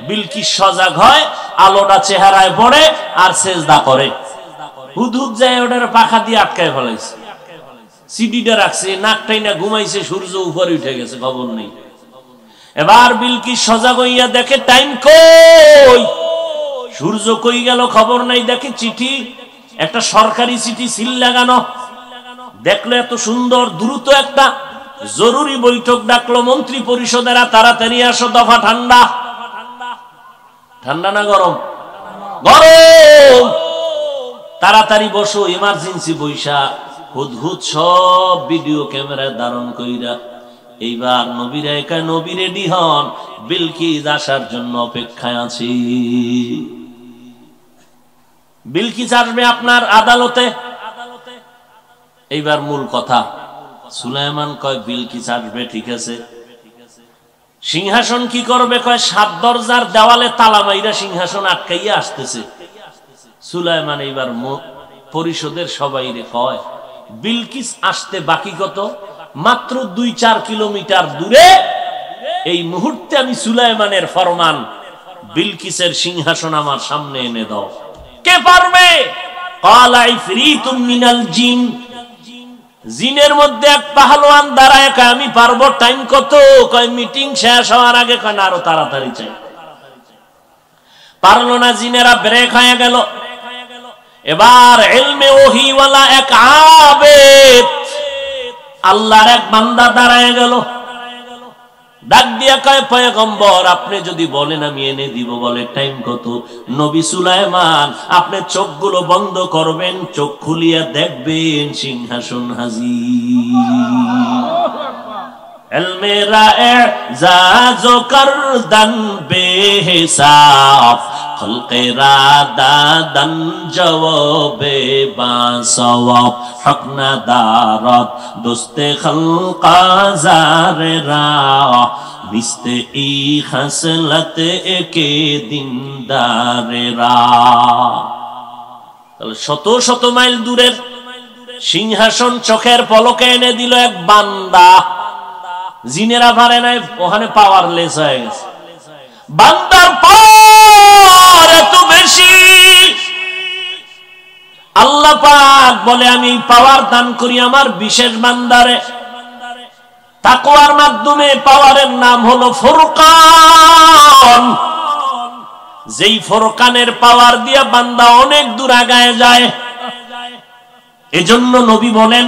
বিলকিস সজাগ হয়, আলোটা চেহারায় পড়ে আর সেজদা করে। হুদহুদ যায় ওটার পাখা দিয়ে আটকায় ফেলাইছে, সিডিটা রাখছে, নাকটাই না ঘুমাইছে, সূর্য উপরে উঠে গেছে, খবর নেই। এবার বিলকিস সজাগ হইয়া দেখে টাইম কই, সূর্য কই গেল খবর নাই। দেখে চিঠি, একটা সরকারি চিঠি সিল লাগানো। দেখলো এত সুন্দর, দ্রুত একটা জরুরি বৈঠক ডাকলো মন্ত্রী পরিষদেরা, তাড়াতাড়ি আসো, দফা ঠান্ডা। ঠান্ডা না গরম? গরম। তাড়াতাড়ি বসো, ইমার্জেন্সি বৈশা। হুদহুদ সব ভিডিও ক্যামেরায় ধারণ কইরা এইবার নবীরা একা নবী রেডি হন, বিলকিস আসার জন্য অপেক্ষায় আছি। বিলকিস আসবে আপনার আদালতে। এইবার মূল কথা, সুলাইমান কয় বিলকিস আসবে, ঠিক আছে, সিংহাসন কি করবে? কয় 7 দরজার দেওয়ালে তালা মাইরা সিংহাসন আটকাইয়া আসতেছে। সুলাইমান এইবার পরিষদের সবাইরে কয় বিলকিস আসতে বাকি কত? মাত্র 2-4 কিলোমিটার দূরে। এই মুহূর্তে আমি সুলাইমানের ফরমান, বিলকিসের সিংহাসন আমার সামনে এনে দাও। কে পারবে? ক্বালা ইফরিতুম মিনাল জিন। জিনের মধ্যে এক পাহলোয়ান দাঁড়ায়, কয় আমি পারবো। টাইম কত? কয় মিটিং শেষ হওয়ার আগে। কয় না, আরো তাড়াতাড়ি চাই। পারলো না, জিনেরা ব্রেক হয়ে গেল। এবার ইলমে ওহীওয়ালা এক আবেদ, আল্লাহর এক বান্দা দাঁড়ায় গেল, ডাক দিয়া কয় পয়গম্বর আপনি যদি বলেন আমি এনে দিব। বলে টাইম কত? নবী সুলাইমান, আপনি চোখগুলো বন্ধ করবেন, চোখ খুলিয়া দেখবেন সিংহাসন হাজির। ইলমে রা'জাজো করদান বেহিসাব, খলকে রাদাদান জওয়াবে বাসওয়াব, হক না দারত দোস্তে খলকা জারে রা, মিস্তে ই খাসলত একে দিনদারে রা। তাহলে শত শত মাইল দূরের সিংহাসন চোখের পলকে এনে দিল এক বান্দা। জিনেরা পারে নাই, ওখানে পাওয়ারলেস হয়ে গেছে। বান্দার পাওয়ার এত বেশি, আল্লাহ পাক বলে আমি পাওয়ার দান করি আমার বিশেষ বান্দারে। তাকওয়ার মাধ্যমে পাওয়ারের নাম হলো ফুরকান। যেই ফুরকানের পাওয়ার দিয়া বান্দা অনেক দূর আগায় যায়। এজন্য নবী বলেন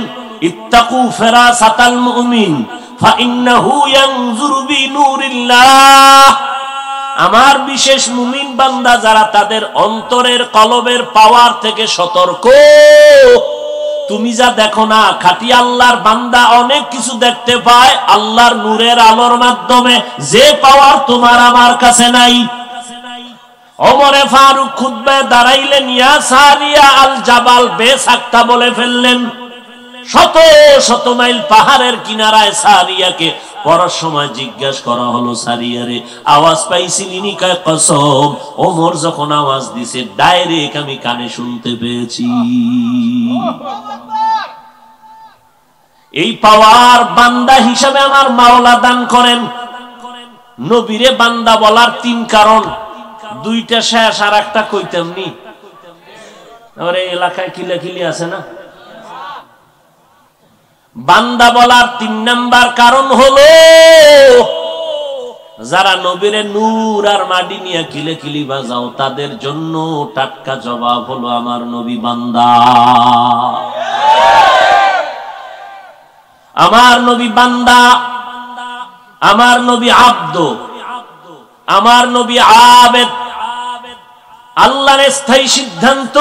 ইত্তাকু ফিরাসাতাল মুমিন ফাইন্নাহু ইয়ানজুরু বিনুরিল্লাহ। আমার বিশেষ মুমিন বান্দা যারা, তাদের অন্তরের কলবের পাওয়ার থেকে সতর্ক। তুমি যা দেখো না, খাঁটি আল্লাহর বান্দা অনেক কিছু দেখতে পায় আল্লাহর নূরের আলোর মাধ্যমে, যে পাওয়ার তোমার আমার কাছে নাই। ওমরে ফারুক খুতবায় দাঁড়াইলেন, ইয়া সারিয়া আল জাবাল বেসাক্তা বলে ফেললেন। শত শত মাইল পাহাড়ের কিনারায় সারিয়াকে পড়ার সময় জিজ্ঞাসা করা হলো, সারিয়ারে আওয়াজ পাইছিলি নি? কয় কসম, ওমর যখন আওয়াজ দিছে ডাইরেক্ট আমি কানে শুনতে পেয়েছি। এই পাওয়ার বান্দা হিসাবে আমার মাওলা দান করেন। নবীরে বান্দা বলার 3 কারণ, 2টা শেষ, আর একটা কইতাম নি। আমার এই এলাকায় কিলাকিলি আছে না? বান্দা বলার 3 নাম্বার কারণ হলো, যারা নবীরে নূর আর মাটি নিয়ে কিলাকিলি বাজাও, তাদের জন্য টাটকা জবাব হলো আমার নবী বান্দা। আমার নবী বান্দা, আমার নবী আব্দ, আমার নবী আবেদ। আল্লাহর স্থায়ী সিদ্ধান্ত,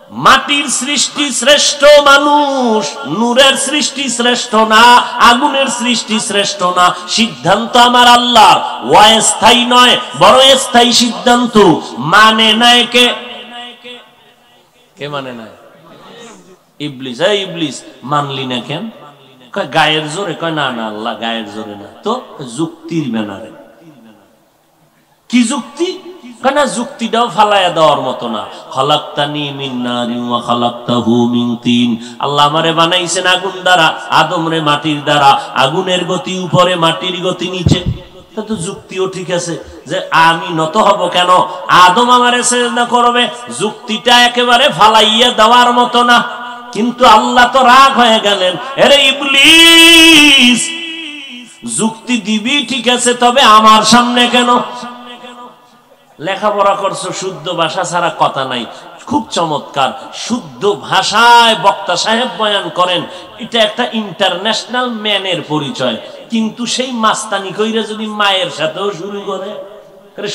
মাটির সৃষ্টি শ্রেষ্ঠ মানুষ, নূরের সৃষ্টি শ্রেষ্ঠ না, আগুনের সৃষ্টি শ্রেষ্ঠ না। সিদ্ধান্ত আমার আল্লাহর, অস্থায়ী নয়, বড় স্থায়ী সিদ্ধান্ত। মানে নাই কে? কে মানে নাই? ইবলিস। এই ইবলিস, মানলি না কেন? কয় গায়ের জোরে। কয় না না আল্লাহ, গায়ের জোরে না তো, যুক্তির ব্যানারে। কি যুক্তি? কেন যুক্তিটাও ফালায়া দেওয়ার মতো না। খালাকতানি মিন নারিন ওয়া খালাকতাহু মিন তিন। আল্লাহ আমারে বানাইছেন আগুন দ্বারা, আদম রে মাটির দ্বারা। আগুনের গতি উপরে, মাটির গতি নিচে। তো যুক্তিও ঠিক আছে যে আমি নত হব কেন, আদম আমারে সিজদা করবে। যুক্তিটা একেবারে ফালাইয়া দেওয়ার মতো না। কিন্তু আল্লাহ তো রাগ হয়ে গেলেন, আরে ইবলিস যুক্তি দিবি ঠিক আছে, তবে আমার সামনে কেন? লেখাপড়া করছো, শুদ্ধ ভাষা ছাড়া কথা নাই। খুব চমৎকার শুদ্ধ ভাষায় বক্তা সাহেব বয়ান করেন, এটা একটা ইন্টারন্যাশনাল ম্যানের পরিচয়। কিন্তু সেই মাস্তানি কইরা যদি মায়ের সাথেও শুরু করে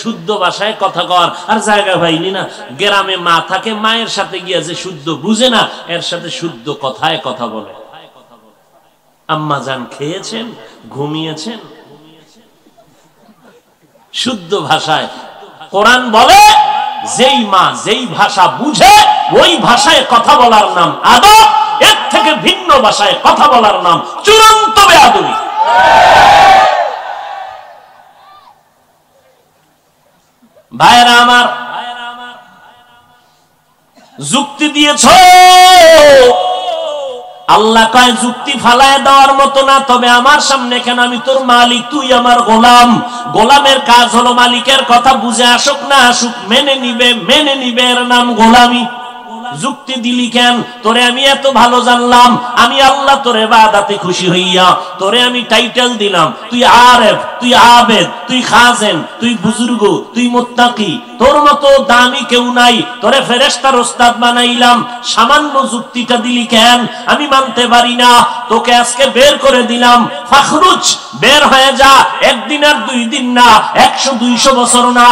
শুদ্ধ ভাষায় কথা কর, আর জায়গা পাইনি না, গ্রামে মা থাকে, মায়ের সাথে গিয়া যে শুদ্ধ বুঝে না, এর সাথে শুদ্ধ কথায় কথা বলে। আম্মা জান খেয়েছেন, ঘুমিয়েছেন শুদ্ধ ভাষায়। কোরআন বলে যেই মা যেই ভাষা বুঝে ওই ভাষায় কথা বলার নাম আদব, এর থেকে ভিন্ন ভাষায় কথা বলার নাম চূড়ান্ত বেয়াদবি। ভাইরা আমার, যুক্তি দিয়েছ, আল্লাহ কয় যুক্তি ফালায় দেওয়ার মতো না, তবে আমার সামনে কেন? আমি তোর মালিক, তুই আমার গোলাম। গোলামের কাজ হলো মালিকের কথা বুঝে আসুক না আসুক মেনে নিবে, এর নাম গোলামি। যুক্তি দিলি কেন? তোরে আমি এত ভালো জানলাম, আমি আল্লাহ তোরে ইবাদতে খুশি হইয়া তোরে আমি টাইটেল দিলাম, তুই আরেফ, তুই আবেদ, তুই খাজেন, তুই বুজুর্গ, তুই মুত্তাকি। তোর মতো দামি কেউ নাই, তোরে ফেরেশতার ওস্তাদ বানাইলাম। সামান্য যুক্তিটা দিলি কেন? আমি মানতে পারি না। তোকে আজকে বের করে দিলাম, ফাখরুজ, বের হয়ে যা। একদিন আর 2 দিন না, 100-200 বছর না,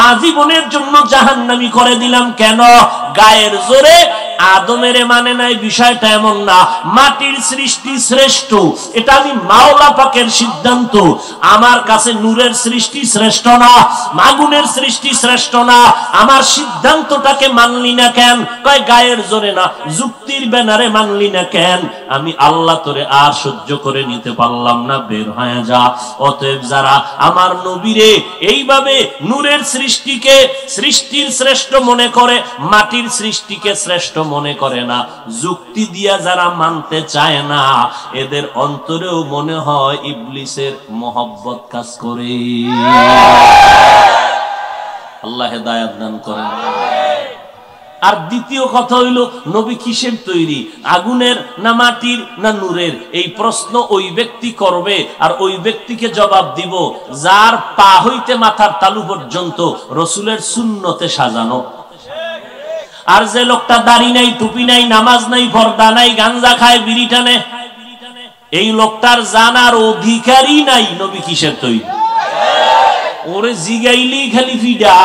আজীবনের জন্য জাহান্নামী করে দিলাম। কেন? গায়ের জোরে আদমের মানে নাই, বিষয়টা এমন না। মাটির সৃষ্টি শ্রেষ্ঠ, এটা আমি মাওলা পাকের সিদ্ধান্ত। আমার কাছে নূরের সৃষ্টি শ্রেষ্ঠ না, আগুনের সৃষ্টি শ্রেষ্ঠ না। আমার সিদ্ধান্তটাকে মানলি না কেন? কয় গায়ের জোরে না, যুক্তির ব্যানারে মানলি না কেন? আমি আল্লাহ তোরে আর সহ্য করে নিতে পারলাম না, বের হয়ে যা। অতএব যারা আমার নবীরে এইভাবে নূরের সৃষ্টিকে সৃষ্টির শ্রেষ্ঠ মনে করে, মাটির সৃষ্টিকে শ্রেষ্ঠ মনে করে না, যুক্তি দিয়া যারা মানতে চায় না, এদের অন্তরেও মনে হয় ইবলিসের মহব্বত কাজ করে। আল্লাহ হেদায়েত দান করেন। আর দ্বিতীয় কথা হইল, নবী কিসের তৈরি, আগুনের না মাটির না নূরের? এই প্রশ্ন ওই ব্যক্তি করবে, আর ওই ব্যক্তিকে জবাব দিব যার পা হইতে মাথার তালু পর্যন্ত রসুলের সুন্নতে সাজানো। আর যে লোকটা দাড়ি নাই, টুপি নাই, নামাজ নাই, পর্দা নাই, গাঞ্জা খায়, বিড়ি টানে, এই লোকটার জানার অধিকারই নাই নবী কিসের তৈরি। ওরে জিগাইলি খালি ফিডা,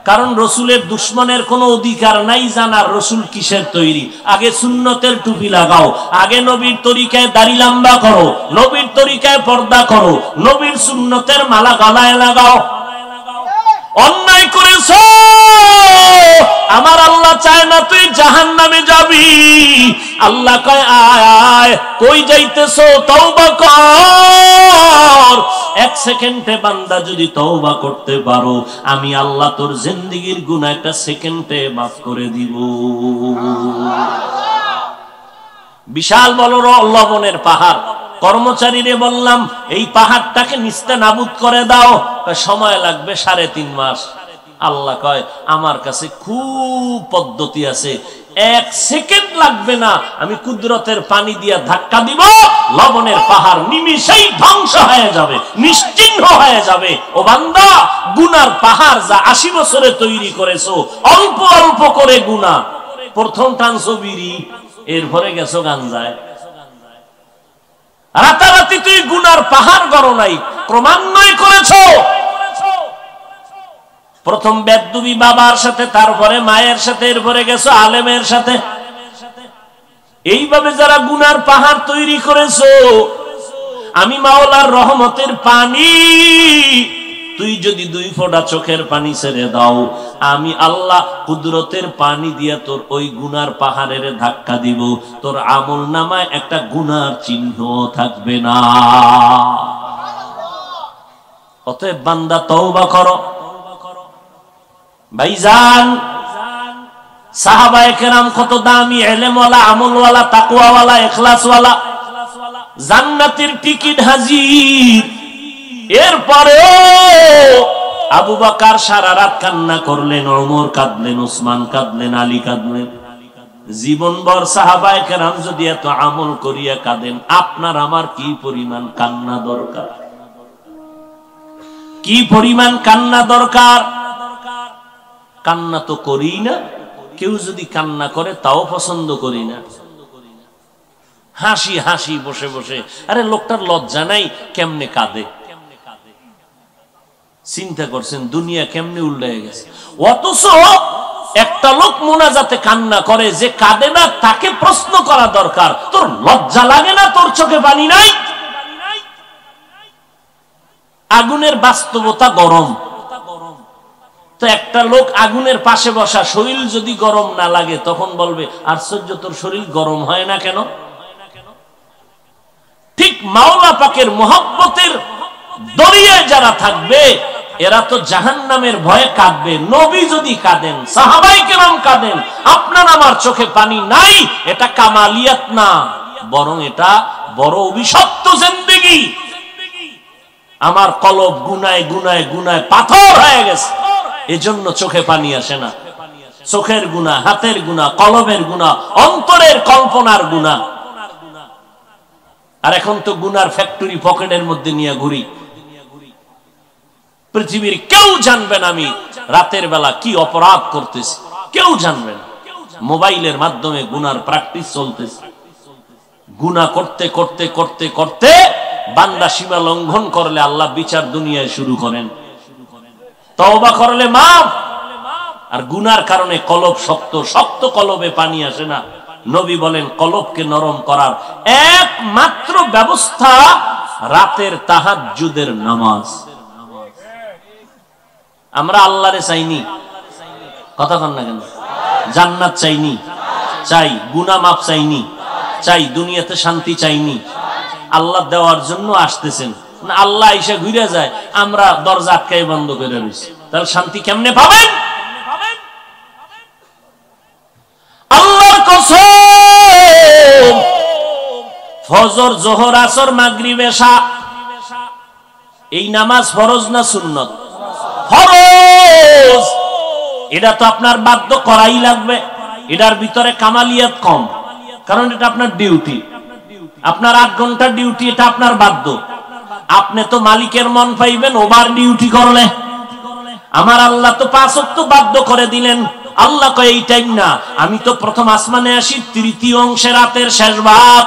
কারণ রসুলের দুশ্মনের কোনো অধিকার নাই জানার রসুল কিসের তৈরি। আগে সুন্নতের টুপি লাগাও, আগে নবীর তরিকায় দাড়ি লম্বা করো, নবীর তরিকায় পর্দা করো, নবীর সুন্নতের মালা গলায় লাগাও। অন্যায় করেছো, আমার আল্লাহ চায় না তুই জাহান্নামে যাবি। আল্লাহ কয় আয় আয়, কই যাইতেছো? তওবা কর। 1 সেকেন্ডে বান্দা যদি তওবা করতে পারো, আমি আল্লাহ তোর জিন্দেগীর গুনাহ 1 সেকেন্ডে মাফ করে দিব। বিশাল বড় লবণের পাহাড়, কর্মচারীরে বললাম এই পাহাড়টাকে নিস্তানাবুদ করে দাও, সময় লাগবে 3.5 মাস। আল্লাহ কয় আমার কাছে খুব পদ্ধতি আছে, 1 সেকেন্ড লাগবে না, আমি কুদরতের পানি দিয়া ধাক্কা দিব, লবণের পাহাড় নিমিষেই ধ্বংস হয়ে যাবে, নিশ্চিহ্ন হয়ে যাবে। ও বান্দা, গুনার পাহাড় যা 80 বছরে তৈরি করেছো, অল্প অল্প করে গুনাহ, প্রথম টানছো বিড়ি, এরপরে গেছো গাঞ্জায়, রাতারাতি তুই গুনার পাহাড় গড়ো নাই, ক্রমান্বয়ে করেছো। প্রথম বেদবি বাবার সাথে, তারপরে মায়ের সাথে, এরপরে গেছো আলেমের সাথে। এইভাবে যারা গুনার পাহাড় তৈরি করেছো, আমি মাওলার রহমতের পানি, তুই যদি 2 ফোঁটা চোখের পানি ছেড়ে দাও, আমি আল্লাহ কুদরতের পানি দিয়া তোর ওই গুনার পাহাড়ের ধাক্কা দিব, তোর আমল নামায় একটা গুনার চিহ্ন থাকবে না। অতএব বান্দা তওবা করো। ভাইজান, সাহাবায়ে কেরাম কত দামি, ইলমওয়ালা, আমলওয়ালা, তাকওয়াওয়ালা, ইখলাসওয়ালা, জান্নাতের টিকিট হাজির। এরপরে আবু বকর সারা রাত কান্না করলেন, ওমর কাঁদলেন, উসমান কাঁদলেন, আলী কাঁদলেন। জীবনভর সাহাবায়ে কেরাম যদি এত আমল করিয়া কাঁদেন, আপনার আমার কি পরিমাণ কান্না দরকার, কি পরিমাণ কান্না দরকার। কান্না তো করি না, কেউ যদি কান্না করে তাও পছন্দ করি না। হাসি হাসি বসে বসে, আরে লোকটার লজ্জা নাই, কেমনে কাঁদে। চিন্তা করছেন দুনিয়া কেমনে উল্টে গেছে। অথচ একটা লোক মোনাজাতে কান্না করে, যে কাঁদে না তাকে প্রশ্ন করা দরকার, তোর লজ্জা লাগে না, তোর চোখে পানি নাই। আগুনের বাস্তবতা গরম, তো একটা লোক আগুনের পাশে বসা, শরীর যদি গরম না লাগে তখন বলবে আশ্চর্য, তোর শরীর গরম হয় না কেন। ঠিক মাওলা পাকের মহব্বতের দরিয়ায় যারা থাকবে, এরা তো জাহান্নামের ভয়ে কাঁদবে। নবী যদি কাঁদেন, সাহাবায়ে কেরাম কাঁদেন, আপনার আমার চোখে পানি নাই, এটা কামালিয়াত না, বরং এটা বড় অভিশপ্ত জিন্দেগি। আমার কলব গুনায় গুনায় গুনায় পাথর হয়ে গেছে, এজন্য চোখে পানি আসে না। চোখের গুনাহ, হাতের গুনাহ, কলবের গুনাহ, অন্তরের কল্পনার গুনাহ। আর এখন তো গুনার ফ্যাক্টরি পকেটের মধ্যে নিয়ে ঘুরি। পৃথিবীর কেউ জানবে না আমি রাতের বেলা কি অপরাধ করতেছি, কেউ জানবে না। মোবাইলের মাধ্যমে গুনার প্র্যাকটিস চলতেছে। গুনাহ করতে করতে করতে করতে বান্দা সীমা লঙ্ঘন করলে আল্লাহ বিচার দুনিয়ায় শুরু করেন। তওবা করলে মাফ। আর গুনার কারণে কলব শক্ত, শক্ত কলবে পানি আসে না। নবী বলেন কলবকে নরম করার একমাত্র ব্যবস্থা রাতের তাহাজ্জুদের নামাজ। আমরা আল্লাহরে চাইনি, কথা কন না কেন? জান্নাত চাইনি, চাই। গুনাহ মাফ চাইনি, চাই। দুনিয়াতে শান্তি চাইনি। আল্লাহ দেওয়ার জন্য আসতেছেন না, আল্লাহ এসে ঘুরে যায়, আমরা দরজা আটকাই বন্ধ করে রয়েছি। তাহলে শান্তি কেমনে পাবেন? আল্লাহর কসম, ফজর, যোহর, আসর, মাগরিব, এশা, এই নামাজ ফরজ না সুন্নত? ফরজ। এটা তো আপনার বাধ্য করাই লাগবে। এটার ভিতরে কামালিয়াত কম, কারণ এটা আপনার ডিউটি। আপনার 8 ঘন্টা ডিউটি, এটা আপনার বাধ্য। আপনি তো মালিকের মন পাইবেন ওভার ডিউটি করলে। আমার আল্লাহ তো 5 ওয়াক্ত বাধ্য করে দিলেন। আল্লাহ কয় এই টাইম না, আমি তো প্রথম আসমানে আসি 3য় অংশে রাতের শেষ ভাগ,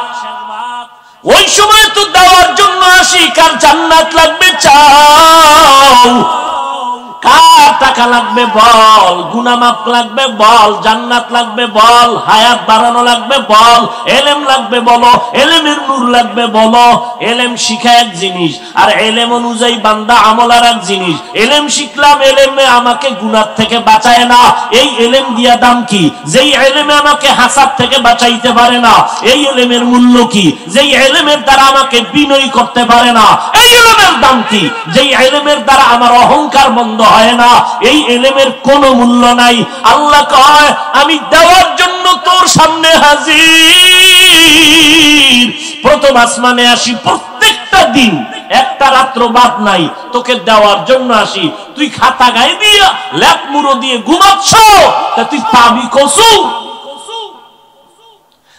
ওই সময় তো দেওয়ার জন্য আসি। কার জান্নাত লাগবে চাও, কার টাকা লাগবে বল, গুনাহ মাফ লাগবে বল, জান্নাত লাগবে বল, হায়াত বাড়ানো লাগবে বল, ইলম লাগবে বলো, ইলমের নূর লাগবে বলো। ইলম শিখা এক জিনিস, আর ইলম অনুযায়ী বান্দা আমল আর এক জিনিস। ইলম শিখলাম, ইলমে আমাকে গুনাহ থেকে বাঁচায় না। এই ইলম দিয়া দাম কি? যেই ইলমে আমাকে হাসাদ থেকে বাঁচাইতে পারে না, এই ইলমের মূল্য কি? যেই ইলমের দ্বারা আমাকে বিনয়ী করতে পারে না, এই ইলমের দাম কি? যেই ইলমের দ্বারা আমার অহংকার বন্ধ হয় না, এই ইলমের কোনো মূল্য নাই। আল্লাহ কয় আমি দেওয়ার জন্য তোর সামনে হাজির। প্রথম আসমানে আসি প্রত্যেকটা দিন, একটা রাত্র বাদ নাই, তোকে দেওয়ার জন্য আসি। তুই খাতা গায়ে দিয়া ল্যাপ মুড়ো দিয়ে ঘুমাচ্ছ, তা তুই পাবি কসু?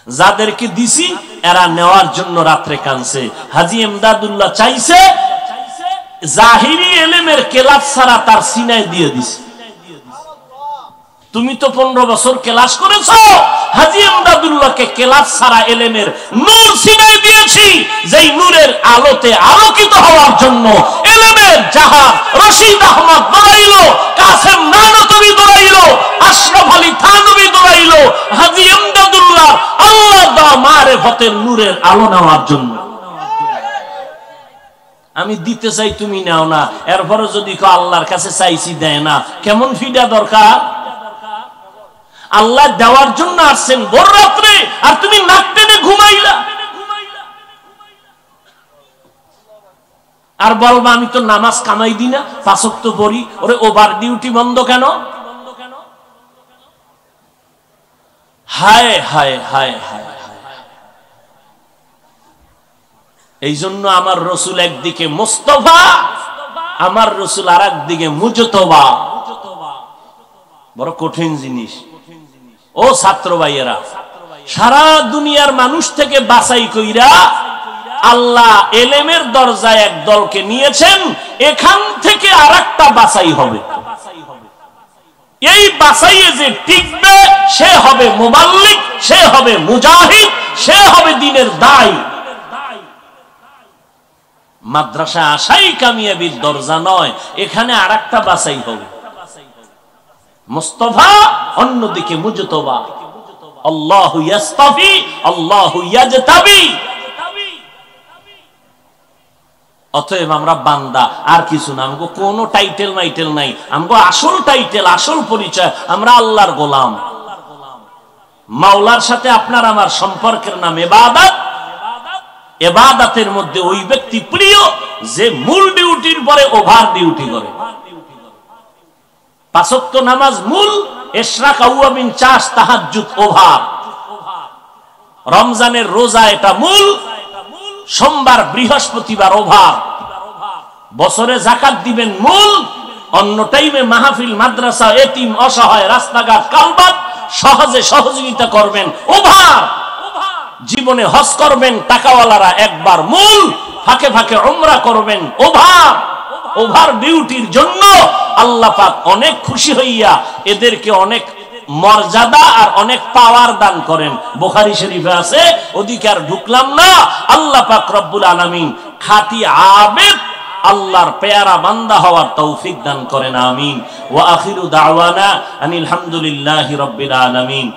যাদেরকে দিছি এরা নেওয়ার জন্য রাত্রে কানছে। হাজী এমদাদুল্লাহ চাইছে জাহিরি ইলমের কেলাস ছাড়া তার সিনায় দিয়ে দিছে। তুমি তো 15 বছর ক্লাস করেছো, হাজী এমদাদুল্লাহকে ক্লাস ছাড়া ইলমের নূর সিনায় দিয়েছি, যেই নূরের আলোতে আলোকিত হওয়ার জন্য ইলমের জাহাজ রশিদ আহমদ বানাইলো, কাসেম মারফতের নূরের আলো নেওয়ার জন্য। আমি দিতে চাই, তুমি নাও না, এরপরে যদি আল্লাহর কাছে চাইছি দেয় না, কেমন ফিডা দরকার? আল্লাহ দেওয়ার জন্য আসছেন ভোর রাত্রে, আর তুমি নাক টেনে ঘুমাইলা আর বলবা আমি তো নামাজ কামাই দিই না, 5 ওয়াক্ত পড়ি। ওরে ওভার ডিউটি বন্ধ কেন? হায় হায় হায় হায়। এই জন্য আমার রসুল একদিকে মুস্তাফা, আমার রসুল আর একদিকে মুজতবা। বড় কঠিন জিনিস। ও ছাত্র ভাইয়েরা, সারা দুনিয়ার মানুষ থেকে বাছাই কইরা আল্লাহ এলেমের দরজায় এক দলকে নিয়েছেন, এখান থেকে আরেকটা বাছাই হবে। এই বাছাইয়ে যে টিকবে সে হবে মুবাল্লিগ, সে হবে মুজাহিদ, সে হবে দ্বীনের দায়ী। মাদ্রাসা আসাই কামিয়াবির দরজা নয়, এখানে আরেকটা বাছাই হবে। মুস্তাফা, অন্যদিকে মুজতবা। আল্লাহু ইয়াস্তাফি, আল্লাহু ইয়াজতাবি। অতএব আমরা বান্দা, আর কিছু না। আমগো কোনো টাইটেল মাইটেল নাই, আমগো আসল টাইটেল, আসল পরিচয়, আমরা আল্লাহর গোলাম। মাওলার সাথে আপনার আমার সম্পর্কের নাম ইবাদত। ইবাদতের মধ্যে ওই ব্যক্তি প্রিয় যে মূল ডিউটির পরে ওভার ডিউটি করে। 5 ওয়াক্ত নামাজ মূল, ইশরাক, আওয়াবিন, চাষ, তাহাজ্জুদ ওভার। রমজানের রোজা এটা মূল, সোমবার বৃহস্পতিবার ওভার। বছরে যাকাত দিবেন মূল, অন্য টাইমে মাহফিল, মাদ্রাসা, এতিম, অসহায়, রাস্তাঘাট, কালবাত সহজে সহযোগিতা করবেন ওভার। জীবনে হজ করবেন টাকাওয়ালারা একবার মূল, ফাঁকে ফাঁকে উমরা করবেন ওভার। ওভার ডিউটির জন্য আল্লাহ পাক অনেক খুশি হইয়া এদেরকে অনেক মর্যাদা আর অনেক পাওয়ার দান করেন। বুখারী শরীফে আছে, ওদিকে আর ঢুকলাম না। আল্লাহ পাক রব্বুল আলামিন খাঁটি আবেদ, আল্লাহর পেয়ারা বান্দা হওয়ার তৌফিক দান করেন। আমিন। ওয়া আখিরু দাওয়ানা আনিল হামদুলিল্লাহি রাব্বিল আলামিন।